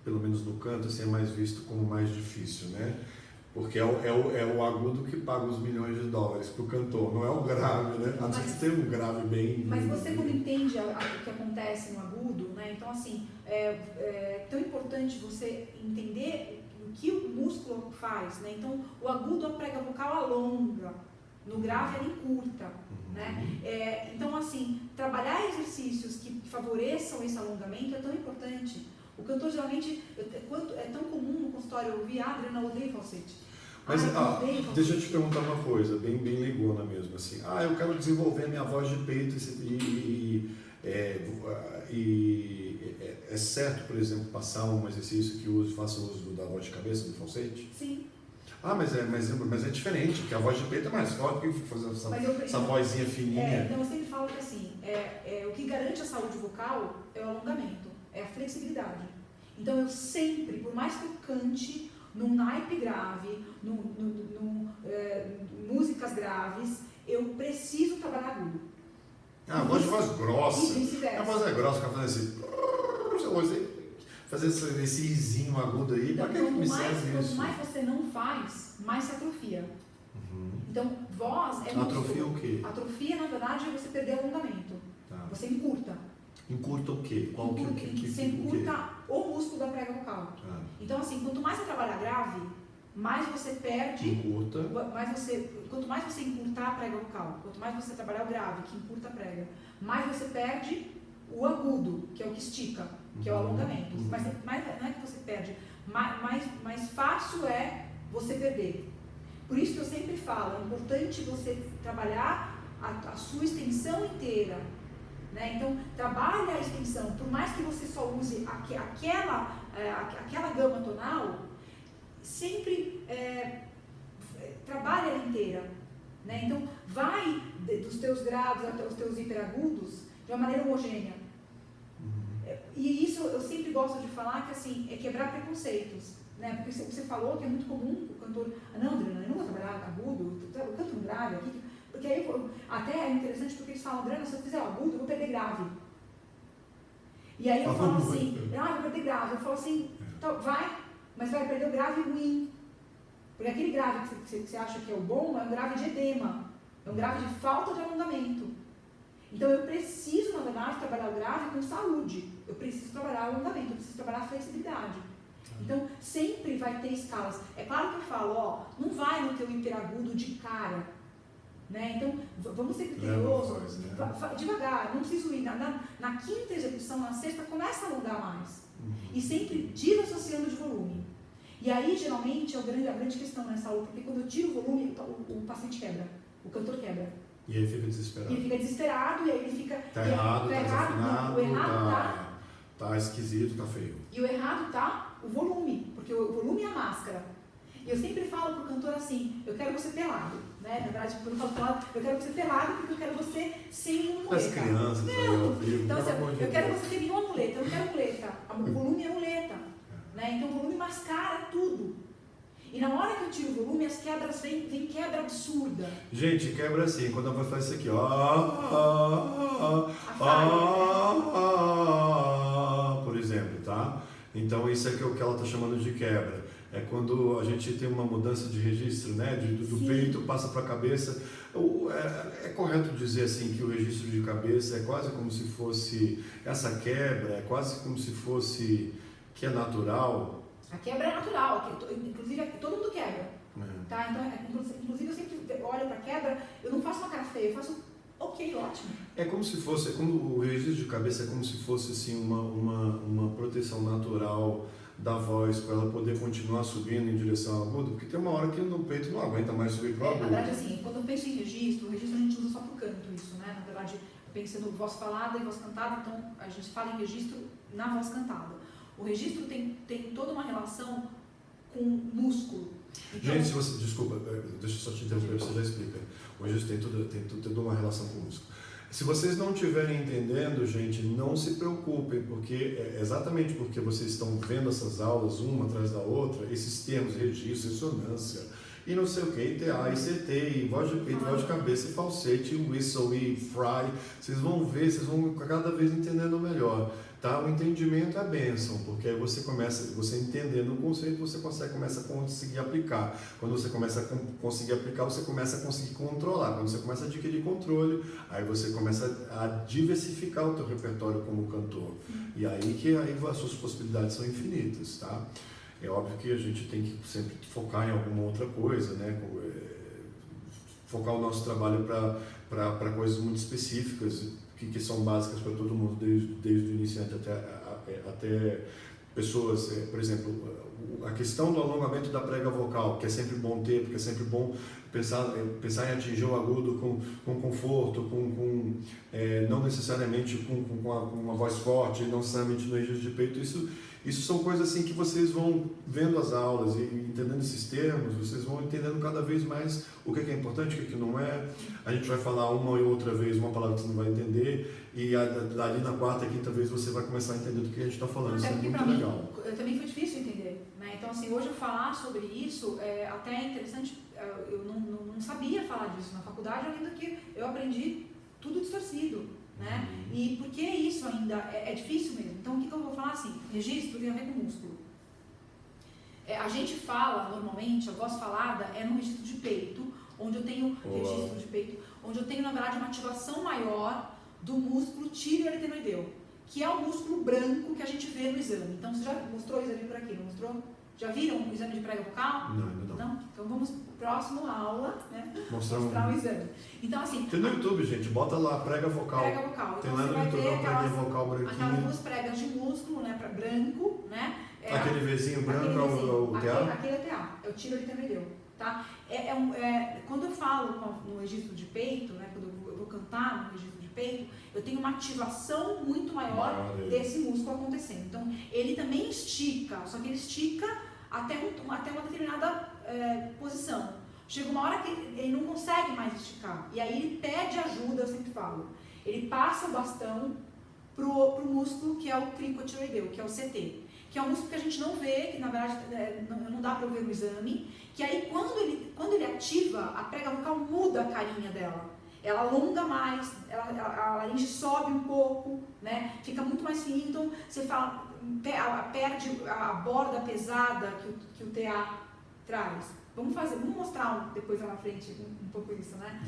pelo menos no canto, assim, é mais visto como mais difícil, né? Porque é o agudo que paga os milhões de dólares para o cantor, não é o grave, né? A não ser que tenha um grave bem... Mas você, quando entende o que acontece no agudo, né? Então, assim, é tão importante você entender o que o músculo faz, né? Então, o agudo, a prega vocal alonga, no grave ela encurta, né? Então, assim, trabalhar exercícios que favoreçam esse alongamento é tão importante. O cantor, geralmente, é tão comum no consultório ouvir, Adriana, eu odeio falsete. Mas deixa eu te perguntar uma coisa, bem leigona mesmo, assim. Eu quero desenvolver a minha voz de peito é certo, por exemplo, passar um exercício que faça uso da voz de cabeça, do falsete? Sim. Mas é diferente, porque a voz de peito é mais forte que fazer essa vozinha fininha. Então eu sempre falo que assim, o que garante a saúde vocal é o alongamento, é a flexibilidade. Então eu sempre, por mais que eu cante num naipe grave, músicas graves, eu preciso trabalhar agudo. A voz grossa. A voz é grossa, fica fazendo assim, fazer esse izinho agudo aí, então, para que me serve isso? Quanto mais você não faz, mais se atrofia. Então, voz é atrofia o quê? Atrofia, na verdade, é você perder alongamento. Você encurta. Encurta o quê? Você encurta o músculo da prega vocal. Então, assim, quanto mais você trabalhar grave, mais você perde. Encurta. Quanto mais você encurtar a prega vocal, quanto mais você trabalhar o grave, que encurta a prega, mais você perde o agudo, que é o que estica, que é o alongamento. Mas não é que você perde, mais fácil é você perder. Por isso que eu sempre falo, é importante você trabalhar a sua extensão inteira. Né? Então, trabalhe a extensão, por mais que você só use aquela gama tonal, sempre trabalhe ela inteira. Né? Então, vai dos teus graves até os teus hiperagudos de uma maneira homogênea. E isso eu sempre gosto de falar que assim, é quebrar preconceitos. Né? Porque você falou que é muito comum o cantor, não, Adriana, eu não vou trabalhar agudo, eu canto um grave aqui. Porque aí, até é interessante porque eles falam, Adriana, se eu fizer agudo, eu vou perder grave. E aí eu falo assim, eu vou perder grave. Eu falo assim, então, vai, mas vai perder o grave ruim. Porque aquele grave que você acha que é o bom, é um grave de edema. É um grave de falta de alongamento. Então eu preciso, na verdade, trabalhar o grave com saúde. Eu preciso trabalhar o alongamento, eu preciso trabalhar a flexibilidade. Então, sempre vai ter escalas. É claro que eu falo, não vai no teu hiperagudo de cara. Né? Então, vamos ser criteriosos, devagar, não preciso ir. Na quinta execução, na sexta, começa a alongar mais. E sempre desassociando de volume. E aí, geralmente, é a grande questão nessa aula, porque quando eu tiro o volume, o paciente quebra, o cantor quebra. E aí fica desesperado. E ele fica desesperado, e aí ele fica... Tá errado, tá desafinado, o errado tá esquisito, tá feio. E o errado tá o volume, porque o volume é a máscara. E eu sempre falo pro cantor assim, eu quero você pelado, né? Na verdade, quando eu falo pelado, eu quero você pelado porque eu quero você sem uma muleta. As crianças aí ao vivo. Então, assim, eu quero você sem nenhuma muleta, eu não quero muleta. O volume é muleta. Né? Então, o volume mascara tudo. E na hora que eu tiro o volume, as quebras vem quebra absurda. Gente, quebra assim, quando eu vou fazer isso aqui, por exemplo, tá? Então isso é que ela está chamando de quebra. É quando a gente tem uma mudança de registro, né? Do peito passa para a cabeça. É correto dizer assim que o registro de cabeça é quase como se fosse essa quebra, é quase como se fosse que é natural... A quebra é natural, inclusive todo mundo quebra. Tá? Então, inclusive eu sempre olho para a quebra, eu não faço uma cara feia, eu faço ok, ótimo. É como se fosse, como o registro de cabeça é como se fosse assim, uma proteção natural da voz para ela poder continuar subindo em direção ao agudo, porque tem uma hora que o peito não aguenta mais subir para o agudo. Na verdade, assim, quando eu penso em registro, o registro a gente usa só para o canto, isso, né? Na verdade, pensando em voz falada e voz cantada, então a gente fala em registro na voz cantada. O registro tem toda uma relação com músculo. Então, gente, se você, desculpa, deixa eu só te interromper, você já explica. O registro tem toda uma relação com o músculo. Se vocês não estiverem entendendo, gente, não se preocupem, porque é exatamente porque vocês estão vendo essas aulas uma atrás da outra, esses termos, registro, ressonância, e não sei o que, ITA, ICT, e voz de peito, voz de cabeça, e falsete, whistle, e fry, vocês vão ver, vocês vão cada vez entendendo melhor. Tá? O entendimento é a bênção, porque aí você entendendo o conceito, você começa a conseguir aplicar. Quando você começa a conseguir aplicar, você começa a conseguir controlar. Quando você começa a adquirir controle, aí você começa a diversificar o teu repertório como cantor. E aí as suas possibilidades são infinitas, tá? É óbvio que a gente tem que sempre focar em alguma outra coisa, né? Focar o nosso trabalho para coisas muito específicas, que são básicas para todo mundo, desde o iniciante até pessoas, por exemplo, a questão do alongamento da prega vocal, que é sempre bom ter, porque é sempre bom pensar em atingir o agudo com conforto, não necessariamente com uma voz forte, não necessariamente no registro de peito. Isso são coisas assim que vocês vão vendo as aulas e entendendo esses termos, vocês vão entendendo cada vez mais o que é importante, o que não é. A gente vai falar uma e outra vez uma palavra que você não vai entender, e ali na quarta e quinta vez você vai começar a entender do que a gente está falando. Isso é muito legal. Também foi difícil entender, né? Então, assim, hoje eu falar sobre isso até é interessante. Eu não sabia falar disso na faculdade, além do que eu aprendi tudo distorcido. Né? E por que isso ainda é difícil mesmo? Então, o que eu vou falar assim? Registro tem a ver com músculo. A gente fala, normalmente, a voz falada é no registro de peito, onde eu tenho registro de peito, onde eu tenho, na verdade, uma ativação maior do músculo tireoaritenoideu, que é o músculo branco que a gente vê no exame. Então, você já mostrou o exame por aqui, não mostrou? Já viram o exame de prega vocal? Não, ainda não. Então vamos próxima aula, né? Mostrar o exame. Então, assim, tem no YouTube, gente, bota lá prega vocal. Prega vocal. Tem Então, lá no YouTube uma preguinha vocal branquinha. Aquelas duas pregas de músculo, né, para branco, né? Aquele Vzinho branco é o TA? Aquele é o TA, é o tireoaritenoideu, tá? Quando eu falo no registro de peito, né, quando eu vou cantar no registro de peito, eu tenho uma ativação muito maior desse músculo acontecendo. Então, ele também estica, só que ele estica até uma determinada posição. Chega uma hora que ele não consegue mais esticar, e aí ele pede ajuda, eu sempre falo. Ele passa o bastão pro músculo que é o cricotireoideu, que é o CT, que é um músculo que a gente não vê, que na verdade não dá para ver no exame, que aí quando ele ativa, a prega vocal muda a carinha dela. Ela alonga mais, a laringe sobe um pouco, né? Fica muito mais fininha, então você fala, perde a borda pesada que o TA traz. Vamos mostrar depois lá na frente um pouco isso, né?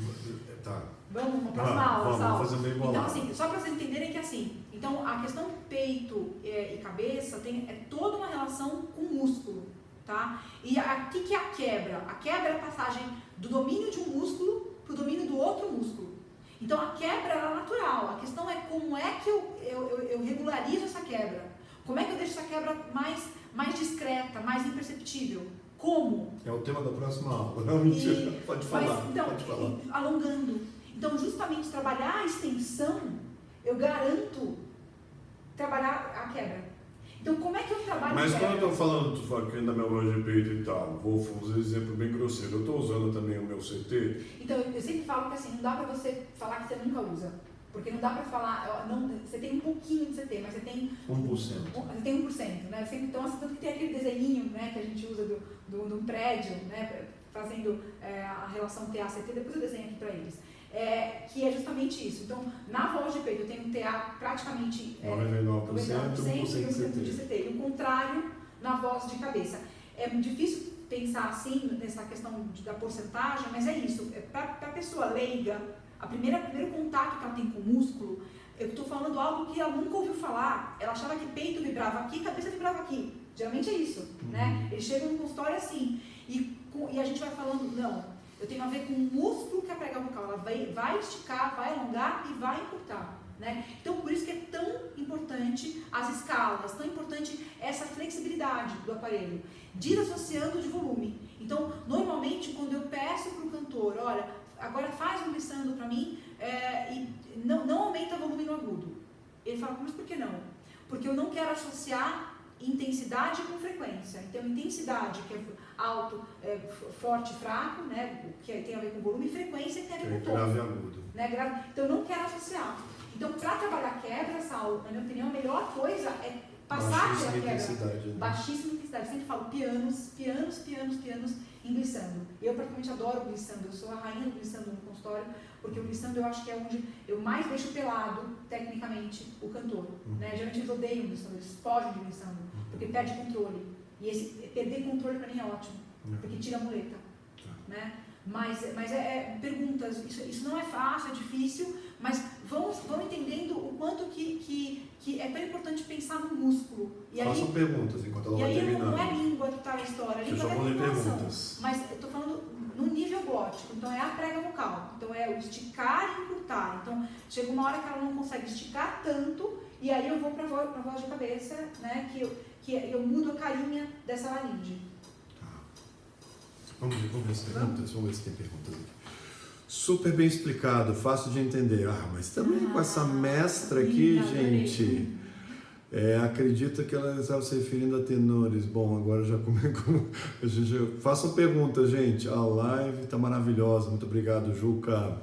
Tá. Vamos uma próxima aula. Vamos fazer meio bolado. Então, assim, só para vocês entenderem que assim, então a questão peito e cabeça é toda uma relação com o músculo, tá? E o que é a quebra? A quebra é a passagem do domínio de um músculo para o domínio do outro músculo. Então a quebra é natural. A questão é como é que eu regularizo essa quebra. Como é que eu deixo essa quebra mais discreta, mais imperceptível? Como? É o tema da próxima aula. Não, mentira. Pode falar. Então, pode falar. Alongando. Então, justamente trabalhar a extensão, eu garanto trabalhar a quebra. Então, como é que eu trabalho Mas a quebra? quando eu estou falando aqui da minha voz de peito e tal, vou fazer um exemplo bem grosseiro. Eu estou usando também o meu CT. Então, eu sempre falo que assim, não dá para você falar que você nunca usa. Porque não dá para falar, você tem um pouquinho de CT, mas você tem 1%. Você tem 1%, né? Então, assim, tanto que tem aquele desenhinho, né, que a gente usa de um prédio, né, fazendo a relação TA-CT, depois eu desenho aqui para eles. Que é justamente isso. Então, na voz de peito eu tenho um TA praticamente 99%, 1% de CT. E o contrário na voz de cabeça. É difícil pensar assim, nessa questão da porcentagem, mas é isso. Para a pessoa leiga, o primeiro contato que ela tem com o músculo, eu estou falando algo que ela nunca ouviu falar. Ela achava que peito vibrava aqui, cabeça vibrava aqui. Geralmente é isso, né? Eles chegam no consultório assim. E a gente vai falando, não, eu tenho a ver com o músculo que é a prega vocal. Ela vai esticar, vai alongar e vai encurtar. Né? Então, por isso que é tão importante as escalas, tão importante essa flexibilidade do aparelho, desassociando de volume. Então, normalmente, quando eu peço para o cantor, olha, agora faz um glissando para mim e não aumenta o volume no agudo. Ele fala, mas por que não? Porque eu não quero associar intensidade com frequência. Então, intensidade, que é alto, forte, fraco, né? Que tem a ver com volume, e frequência que tem a ver com tom. Grave e agudo. Né? Então, eu não quero associar. Então, para trabalhar quebra, Saulo, na minha opinião, a melhor coisa é passar pela quebra. Né? Baixíssima intensidade. Eu sempre falo pianos em glissando. Eu, particularmente, adoro o glissando. Eu sou a rainha do glissando no consultório, porque o glissando eu acho que é onde eu mais deixo pelado, tecnicamente, o cantor. Né? Geralmente eles odeiam o glissando, eles fogem de glissando, porque perde controle. E perder controle para mim é ótimo, porque tira a muleta. Né? Mas perguntas, isso não é fácil, é difícil, mas vão entendendo o quanto que é tão importante pensar no músculo. Façam perguntas enquanto ela vai terminando. Não é língua que está na história, a língua é perguntas. Mas eu estou falando no nível glótico, então é a prega vocal, então é o esticar e encurtar. Então chega uma hora que ela não consegue esticar tanto, e aí eu vou para a voz de cabeça, né, que eu mudo a carinha dessa laringe. Vamos ver se tem perguntas aqui. Super bem explicado, fácil de entender. Mas também com essa mestra aqui, gente, acredita que ela estava se referindo a tenores. Bom, agora já façam perguntas, gente. A live está maravilhosa, muito obrigado, Juca.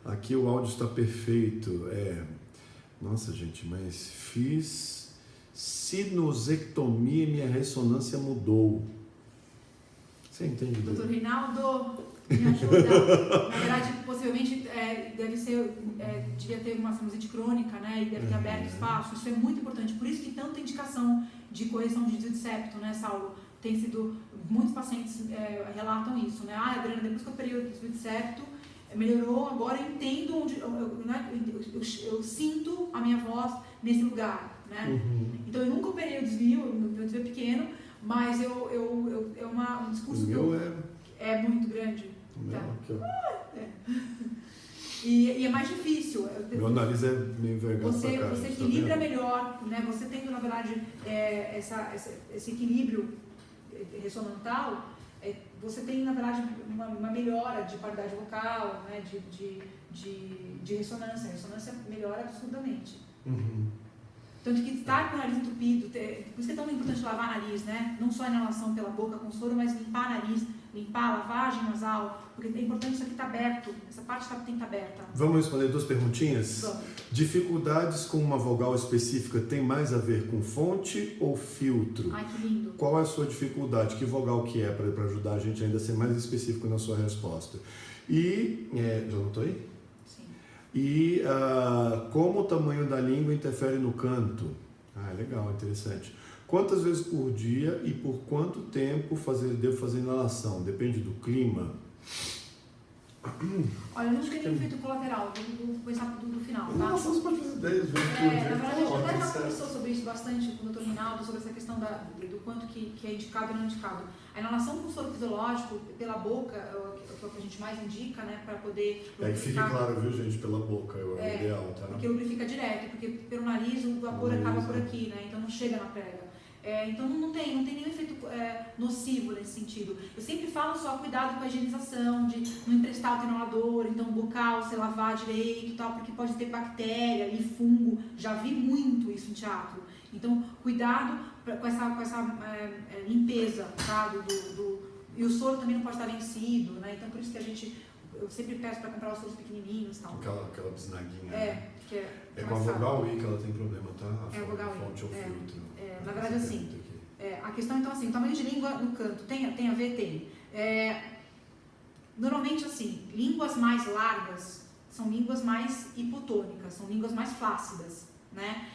Aqui o áudio está perfeito. Nossa, gente, mas fiz sinusectomia e minha ressonância mudou. Você entende? Doutor Reinaldo, me ajuda. Na verdade, possivelmente, deve ser, devia ter uma sinusite crônica, né? E deve ter aberto espaço. Isso é muito importante. Por isso que tanta indicação de correção de desvio de septo, né, Saulo? Tem sido, muitos pacientes relatam isso, né? Adriana, depois que eu operei o desvio de septo, melhorou, agora eu entendo onde, eu sinto a minha voz nesse lugar, né? Então, eu nunca operei o desvio, meu desvio é pequeno, mas é um discurso que é muito grande. E é mais difícil. Meu nariz é meio envergado. Você equilibra melhor, né? Você tendo, na verdade, esse equilíbrio ressonantal, você tem, na verdade, uma melhora de qualidade vocal, né? de ressonância. A ressonância melhora absurdamente. Tanto que estar com o nariz entupido, por isso que é tão importante lavar o nariz, né? Não só a inalação pela boca com soro, mas limpar o nariz, limpar a lavagem nasal, porque é importante isso aqui estar aberto, essa parte tem que estar aberta. Vamos responder 2 perguntinhas? Vamos. Dificuldades com uma vogal específica tem mais a ver com fonte ou filtro? Ai, que lindo. Qual é a sua dificuldade? Que vogal que é para ajudar a gente ainda a ser mais específico na sua resposta? E, já notou aí? E como o tamanho da língua interfere no canto? Legal, interessante. Quantas vezes por dia e por quanto tempo devo fazer inalação? Depende do clima? Olha, eu não tenho nenhum efeito colateral, vou começar do final, tá? Nossa, você pode fazer 10 vezes por dia. Na verdade, a gente até já conversou sobre isso bastante com o Dr. Reinaldo, sobre essa questão do quanto que é indicado e não indicado. A inalação com soro fisiológico pela boca é o que a gente mais indica, né, para poder que fique claro, viu, gente, pela boca, é o ideal, tá? Porque lubrifica direto, porque pelo nariz o vapor acaba por aqui, né, então não chega na prega. Então não tem nenhum efeito nocivo nesse sentido. Eu sempre falo só cuidado com a higienização, de não emprestar o atenuador, então o bocal, você lavar direito e tal, porque pode ter bactéria e fungo. Já vi muito isso em teatro. Então, cuidado com essa limpeza, tá? E o soro também não pode estar vencido, né? Então, por isso que eu sempre peço para comprar os soros pequenininhos e tal. Aquela bisnaguinha. É com a vogal I que ela tem problema, tá? A vogal I. Fonte ou filtro. Na verdade, assim, a questão, então, assim, o tamanho de língua no canto, tem a ver? Tem. Normalmente, assim, línguas mais largas são línguas mais hipotônicas, são línguas mais flácidas, né?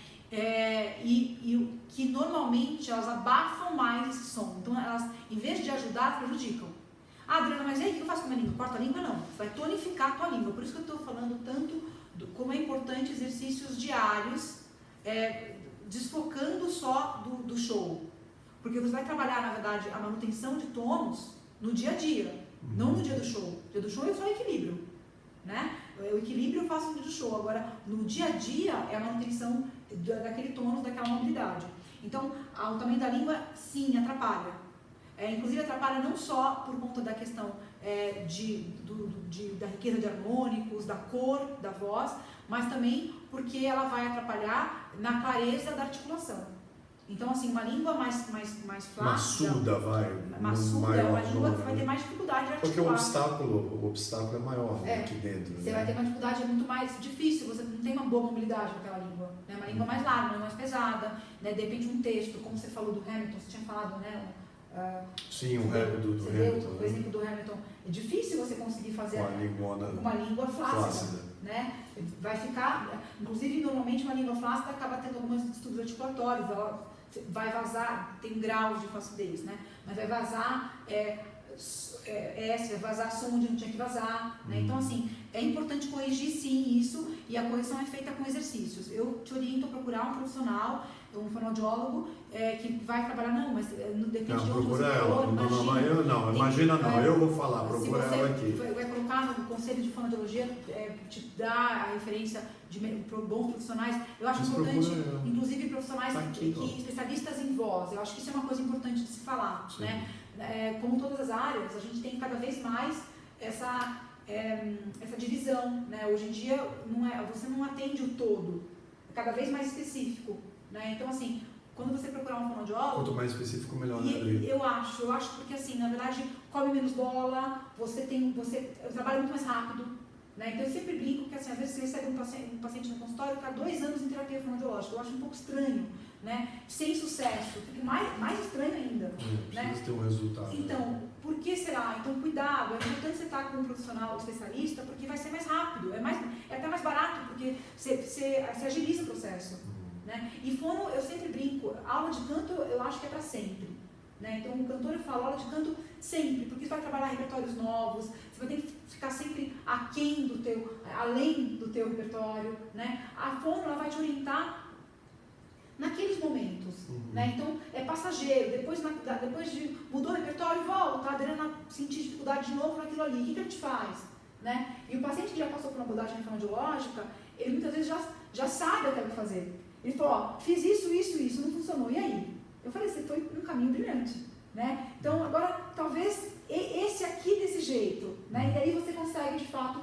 E que normalmente elas abafam mais esse som. Então, elas, em vez de ajudar, prejudicam. Adriana, mas aí o que eu faço com a minha língua? Corta a língua? Não. Você vai tonificar a tua língua. Por isso que eu estou falando tanto como é importante exercícios diários, desfocando só do show. Porque você vai trabalhar, na verdade, a manutenção de tônus no dia a dia, não no dia do show. No dia do show é só equilíbrio, né? O equilíbrio eu faço no dia do show. Agora, no dia a dia é a manutenção daquele tônus, daquela mobilidade. Então, o tamanho da língua, sim, atrapalha. Inclusive, atrapalha não só por conta da questão da riqueza de harmônicos, da cor da voz, mas também porque ela vai atrapalhar na clareza da articulação. Então, assim, uma língua mais flácida... Maçuda, Maçuda é uma língua que vai ter mais dificuldade de articular. Porque o obstáculo é maior aqui dentro. Você vai ter uma dificuldade muito mais difícil, você não tem uma boa mobilidade com aquela língua. Né? Uma língua mais larga, mais pesada, né? De repente um texto, como você falou do Hamilton, você tinha falado, né? Sim, o rap do Hamilton. O exemplo do Hamilton. É difícil você conseguir fazer uma língua flácida. Né? Vai ficar, inclusive, normalmente uma língua flácida acaba tendo alguns distúrbios articulatórios, ela vai vazar, tem graus de flacidez, né? Mas vai vazar vai vazar som onde não tinha que vazar, né? Então, assim, é importante corrigir sim isso, e a correção é feita com exercícios. Eu te oriento a procurar um profissional, um fonoaudiólogo, que vai trabalhar, mas depende de onde você for, imagina. Eu vou falar, procura ela aqui. Vai colocar no conselho de fonoaudiologia, te dar a referência de bons profissionais. Eu acho importante, inclusive profissionais especialistas em voz, eu acho que isso é uma coisa importante de se falar, né? Como todas as áreas, a gente tem cada vez mais essa divisão, né? Hoje em dia você não atende o todo, é cada vez mais específico, né? Então, assim, quando você procurar um fonoaudiólogo... Quanto mais específico, melhor, né, Adri? Eu acho porque, assim, na verdade, come menos bola, eu trabalho muito mais rápido, né? Então eu sempre brinco que, assim, às vezes você recebe um paciente no consultório que está 2 anos em terapia fonoaudiológica. Eu acho um pouco estranho, né? Sem sucesso, fica mais estranho ainda. Precisa ter um resultado. Então, por que será? Então, cuidado, é importante você estar com um profissional especialista, porque vai ser mais rápido, é até mais barato, porque você agiliza o processo. Né? E fono, eu sempre brinco, aula de canto eu acho que é para sempre. Né? Então, o cantor, eu falo aula de canto sempre, porque você vai trabalhar repertórios novos, você vai ter que ficar sempre além do teu repertório. Né? A fono, ela vai te orientar naqueles momentos. Né? Então, é passageiro, depois de mudou o repertório, volta, a Adriana sentir dificuldade de novo naquilo ali, o que a gente faz? Né? E o paciente que já passou por uma abordagem fonoaudiológica, ele muitas vezes já sabe o que deve fazer. Ele falou, fiz isso, não funcionou, e aí? Eu falei, você foi um caminho brilhante, né? Então, agora, talvez esse aqui desse jeito, né? E aí você consegue, de fato,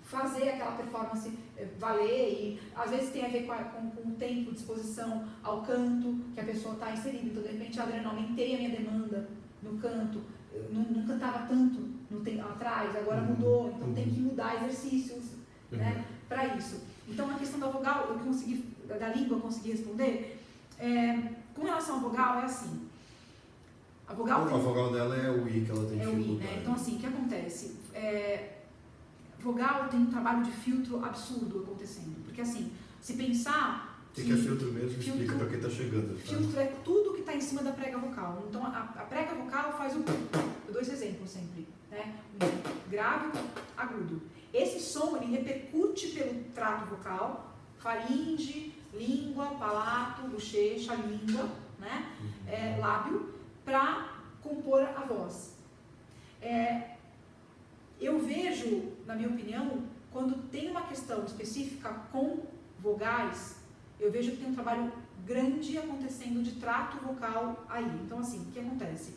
fazer aquela performance valer, e às vezes tem a ver com o tempo de exposição ao canto que a pessoa está inserida. Então, de repente, eu aumentei a minha demanda no canto, eu não cantava tanto atrás, agora mudou, então tem que mudar exercícios, né? Para isso. Então, a questão da vogal, da língua eu consegui responder. Com relação à vogal, é assim. A vogal dela é o I, que ela tem dificuldade. É o I, né? Então, assim, o que acontece? Vogal tem um trabalho de filtro absurdo acontecendo. Porque, assim, se pensar... O que é filtro mesmo? Explica para quem está chegando. Tá? Filtro é tudo que está em cima da prega vocal. Então, a prega vocal faz eu dou esse exemplo sempre, né? Grave, agudo. Esse som, ele repercute pelo trato vocal, faringe, língua, palato, bochecha, língua, né? Lábio, para compor a voz. Eu vejo, na minha opinião, quando tem uma questão específica com vogais, eu vejo que tem um trabalho grande acontecendo de trato vocal aí. Então, assim, o que acontece?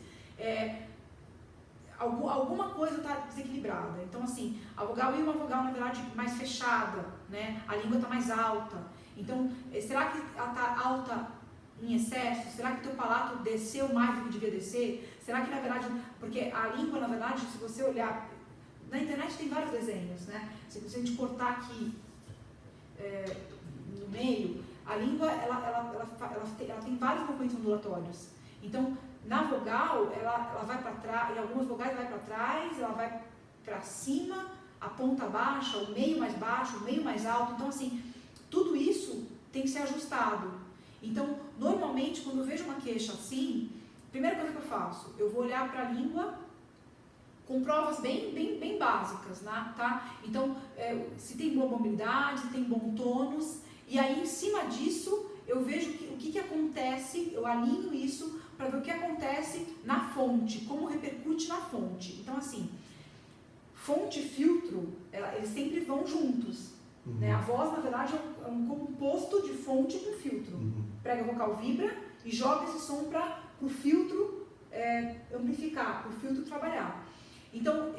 Alguma coisa está desequilibrada. Então, assim, a vogal I é uma vogal, na verdade, mais fechada, né? A língua está mais alta. Então, será que ela está alta em excesso? Será que o teu palato desceu mais do que devia descer? Será que, na verdade, porque a língua, na verdade, se você olhar, na internet tem vários desenhos, né? Se a gente cortar aqui no meio, a língua, ela tem vários movimentos ondulatórios. Então, na vogal, ela vai para trás, em algumas vogais ela vai para trás, ela vai para cima, a ponta baixa, o meio mais baixo, o meio mais alto. Então, assim, tudo isso tem que ser ajustado. Então, normalmente, quando eu vejo uma queixa assim, a primeira coisa que eu faço, eu vou olhar para a língua com provas bem básicas, né, tá? Então, se tem boa mobilidade, se tem bom tônus, e aí em cima disso eu vejo o que acontece, eu alinho isso para ver o que acontece na fonte, como repercute na fonte. Então, assim, fonte e filtro, eles sempre vão juntos. Né? A voz, na verdade, é um composto de fonte com filtro. Prega vocal vibra e joga esse som para o filtro amplificar, para o filtro trabalhar. Então,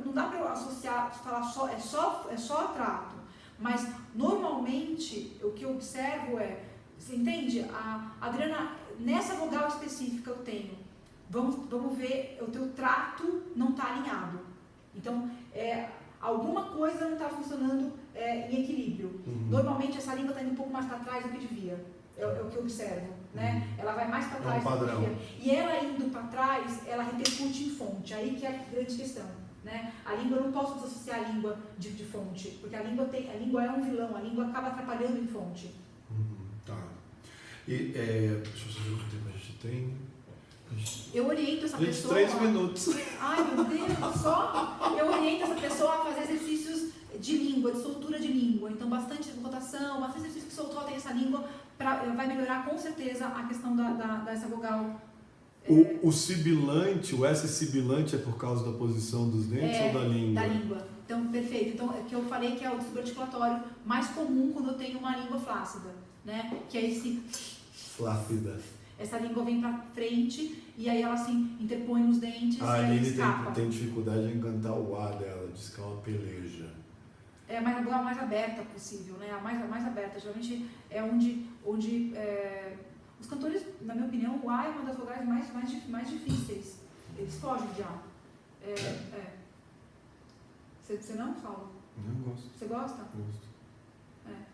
não dá para eu associar, falar é só trato, mas normalmente o que eu observo você entende? Adriana, nessa vogal específica eu tenho, vamos ver, o teu trato não está alinhado. Então, alguma coisa não está funcionando em equilíbrio. Normalmente essa língua está indo um pouco mais para trás do que devia. É o que eu observo, né? Ela vai mais para trás do que devia. E ela indo para trás, ela repercute em fonte. Aí que é a grande questão, né? A língua, eu não posso desassociar a língua de fonte, porque a língua é um vilão, a língua acaba atrapalhando em fonte. Tá. E deixa eu ver quanto tempo a gente tem. Eu oriento essa pessoa... 3 minutos. Ai, meu Deus, só... Eu oriento essa pessoa a fazer exercícios de língua, de soltura de língua. Então, bastante rotação, bastante exercício que soltou tem essa língua, vai melhorar com certeza a questão dessa vogal. O sibilante, o S sibilante é por causa da posição dos dentes ou da língua? Da língua. Então, perfeito. Então, que eu falei que é o subarticulatório mais comum quando eu tenho uma língua flácida, né? Que é esse... Flácida. Essa língua vem pra frente e aí ela assim interpõe nos dentes A e aí Aline escapa. tem dificuldade em cantar o A dela, diz que é uma peleja. É a vogal mais aberta possível, né? A mais aberta. Geralmente é onde os cantores, na minha opinião, o A é uma das vogais mais difíceis. Eles fogem de A. Você não, Paulo? Não gosto. Você gosta? Gosto.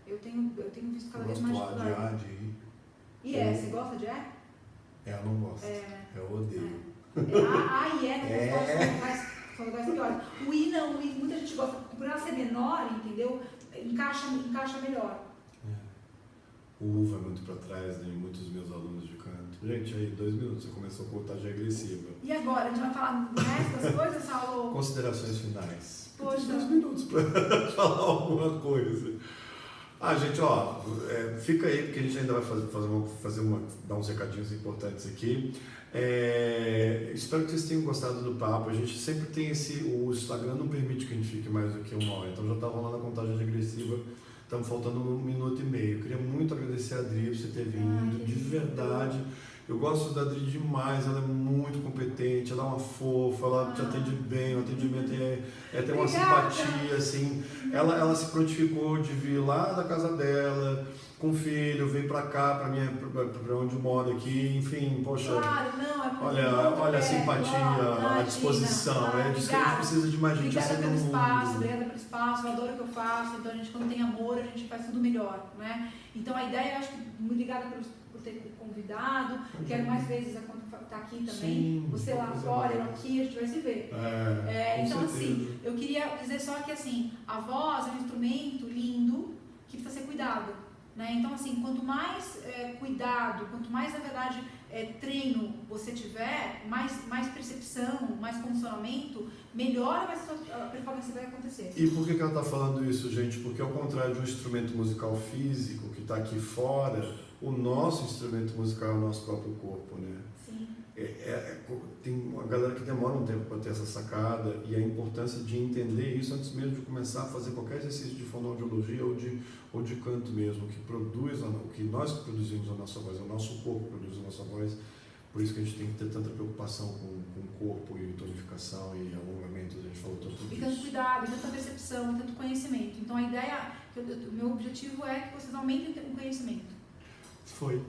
Eu tenho visto cada vez mais dificuldade. Gosto de A, de I. E você gosta de E? Eu não gosto. Eu odeio. A e E, são vogais piores. O I não, muita gente gosta, por ela ser menor, entendeu? Encaixa melhor. O U vai muito para trás, né? Muitos dos meus alunos de canto. Gente, aí 2 minutos, você começou a contagem agressiva. E agora? A gente vai falar do resto das coisas, Saulo? Considerações finais. Poxa. 2 minutos para falar alguma coisa. Gente, fica aí porque a gente ainda vai dar uns recadinhos importantes aqui. Espero que vocês tenham gostado do papo. A gente sempre tem o Instagram não permite que a gente fique mais do que 1 hora, então já está rolando a contagem regressiva. Estamos faltando 1 minuto e meio. Eu queria muito agradecer a Adri por você ter vindo, de verdade. Eu gosto da Adri demais, ela é muito competente, ela é uma fofa, ela te atende bem, o atendimento tem uma simpatia, assim. Ela se prontificou de vir lá da casa dela, com o filho, veio pra cá, pra onde eu moro aqui, enfim, poxa. Claro, não, olha a simpatia, a disposição, disso que a gente precisa de mais gente assim no mundo. Obrigada pelo espaço, eu adoro o que eu faço, então a gente, quando tem amor, a gente faz tudo melhor, né? Então a ideia, eu acho que, muito obrigada por ter convidado, quero mais vezes estar aqui também, Sim, você lá fora, eu aqui, a gente vai se ver. Então assim, eu queria dizer só que assim, a voz é um instrumento lindo que precisa ser cuidado, né? Então assim, quanto mais cuidado, quanto mais na verdade treino você tiver, mais percepção, mais condicionamento, melhor a performance vai acontecer. E por que ela está falando isso, gente? Porque ao contrário de um instrumento musical físico que está aqui fora, o nosso instrumento musical é o nosso próprio corpo, né? Sim. Tem uma galera que demora um tempo para ter essa sacada e a importância de entender isso antes mesmo de começar a fazer qualquer exercício de fonoaudiologia ou de canto mesmo, que produz, o que nós produzimos a nossa voz, o nosso corpo produz a nossa voz. Por isso que a gente tem que ter tanta preocupação com o corpo e tonificação e alongamento, a gente falou tanto disso. E tanto cuidado, e tanta percepção, e tanto conhecimento. Então a ideia, o meu objetivo é que vocês aumentem o conhecimento. Foi.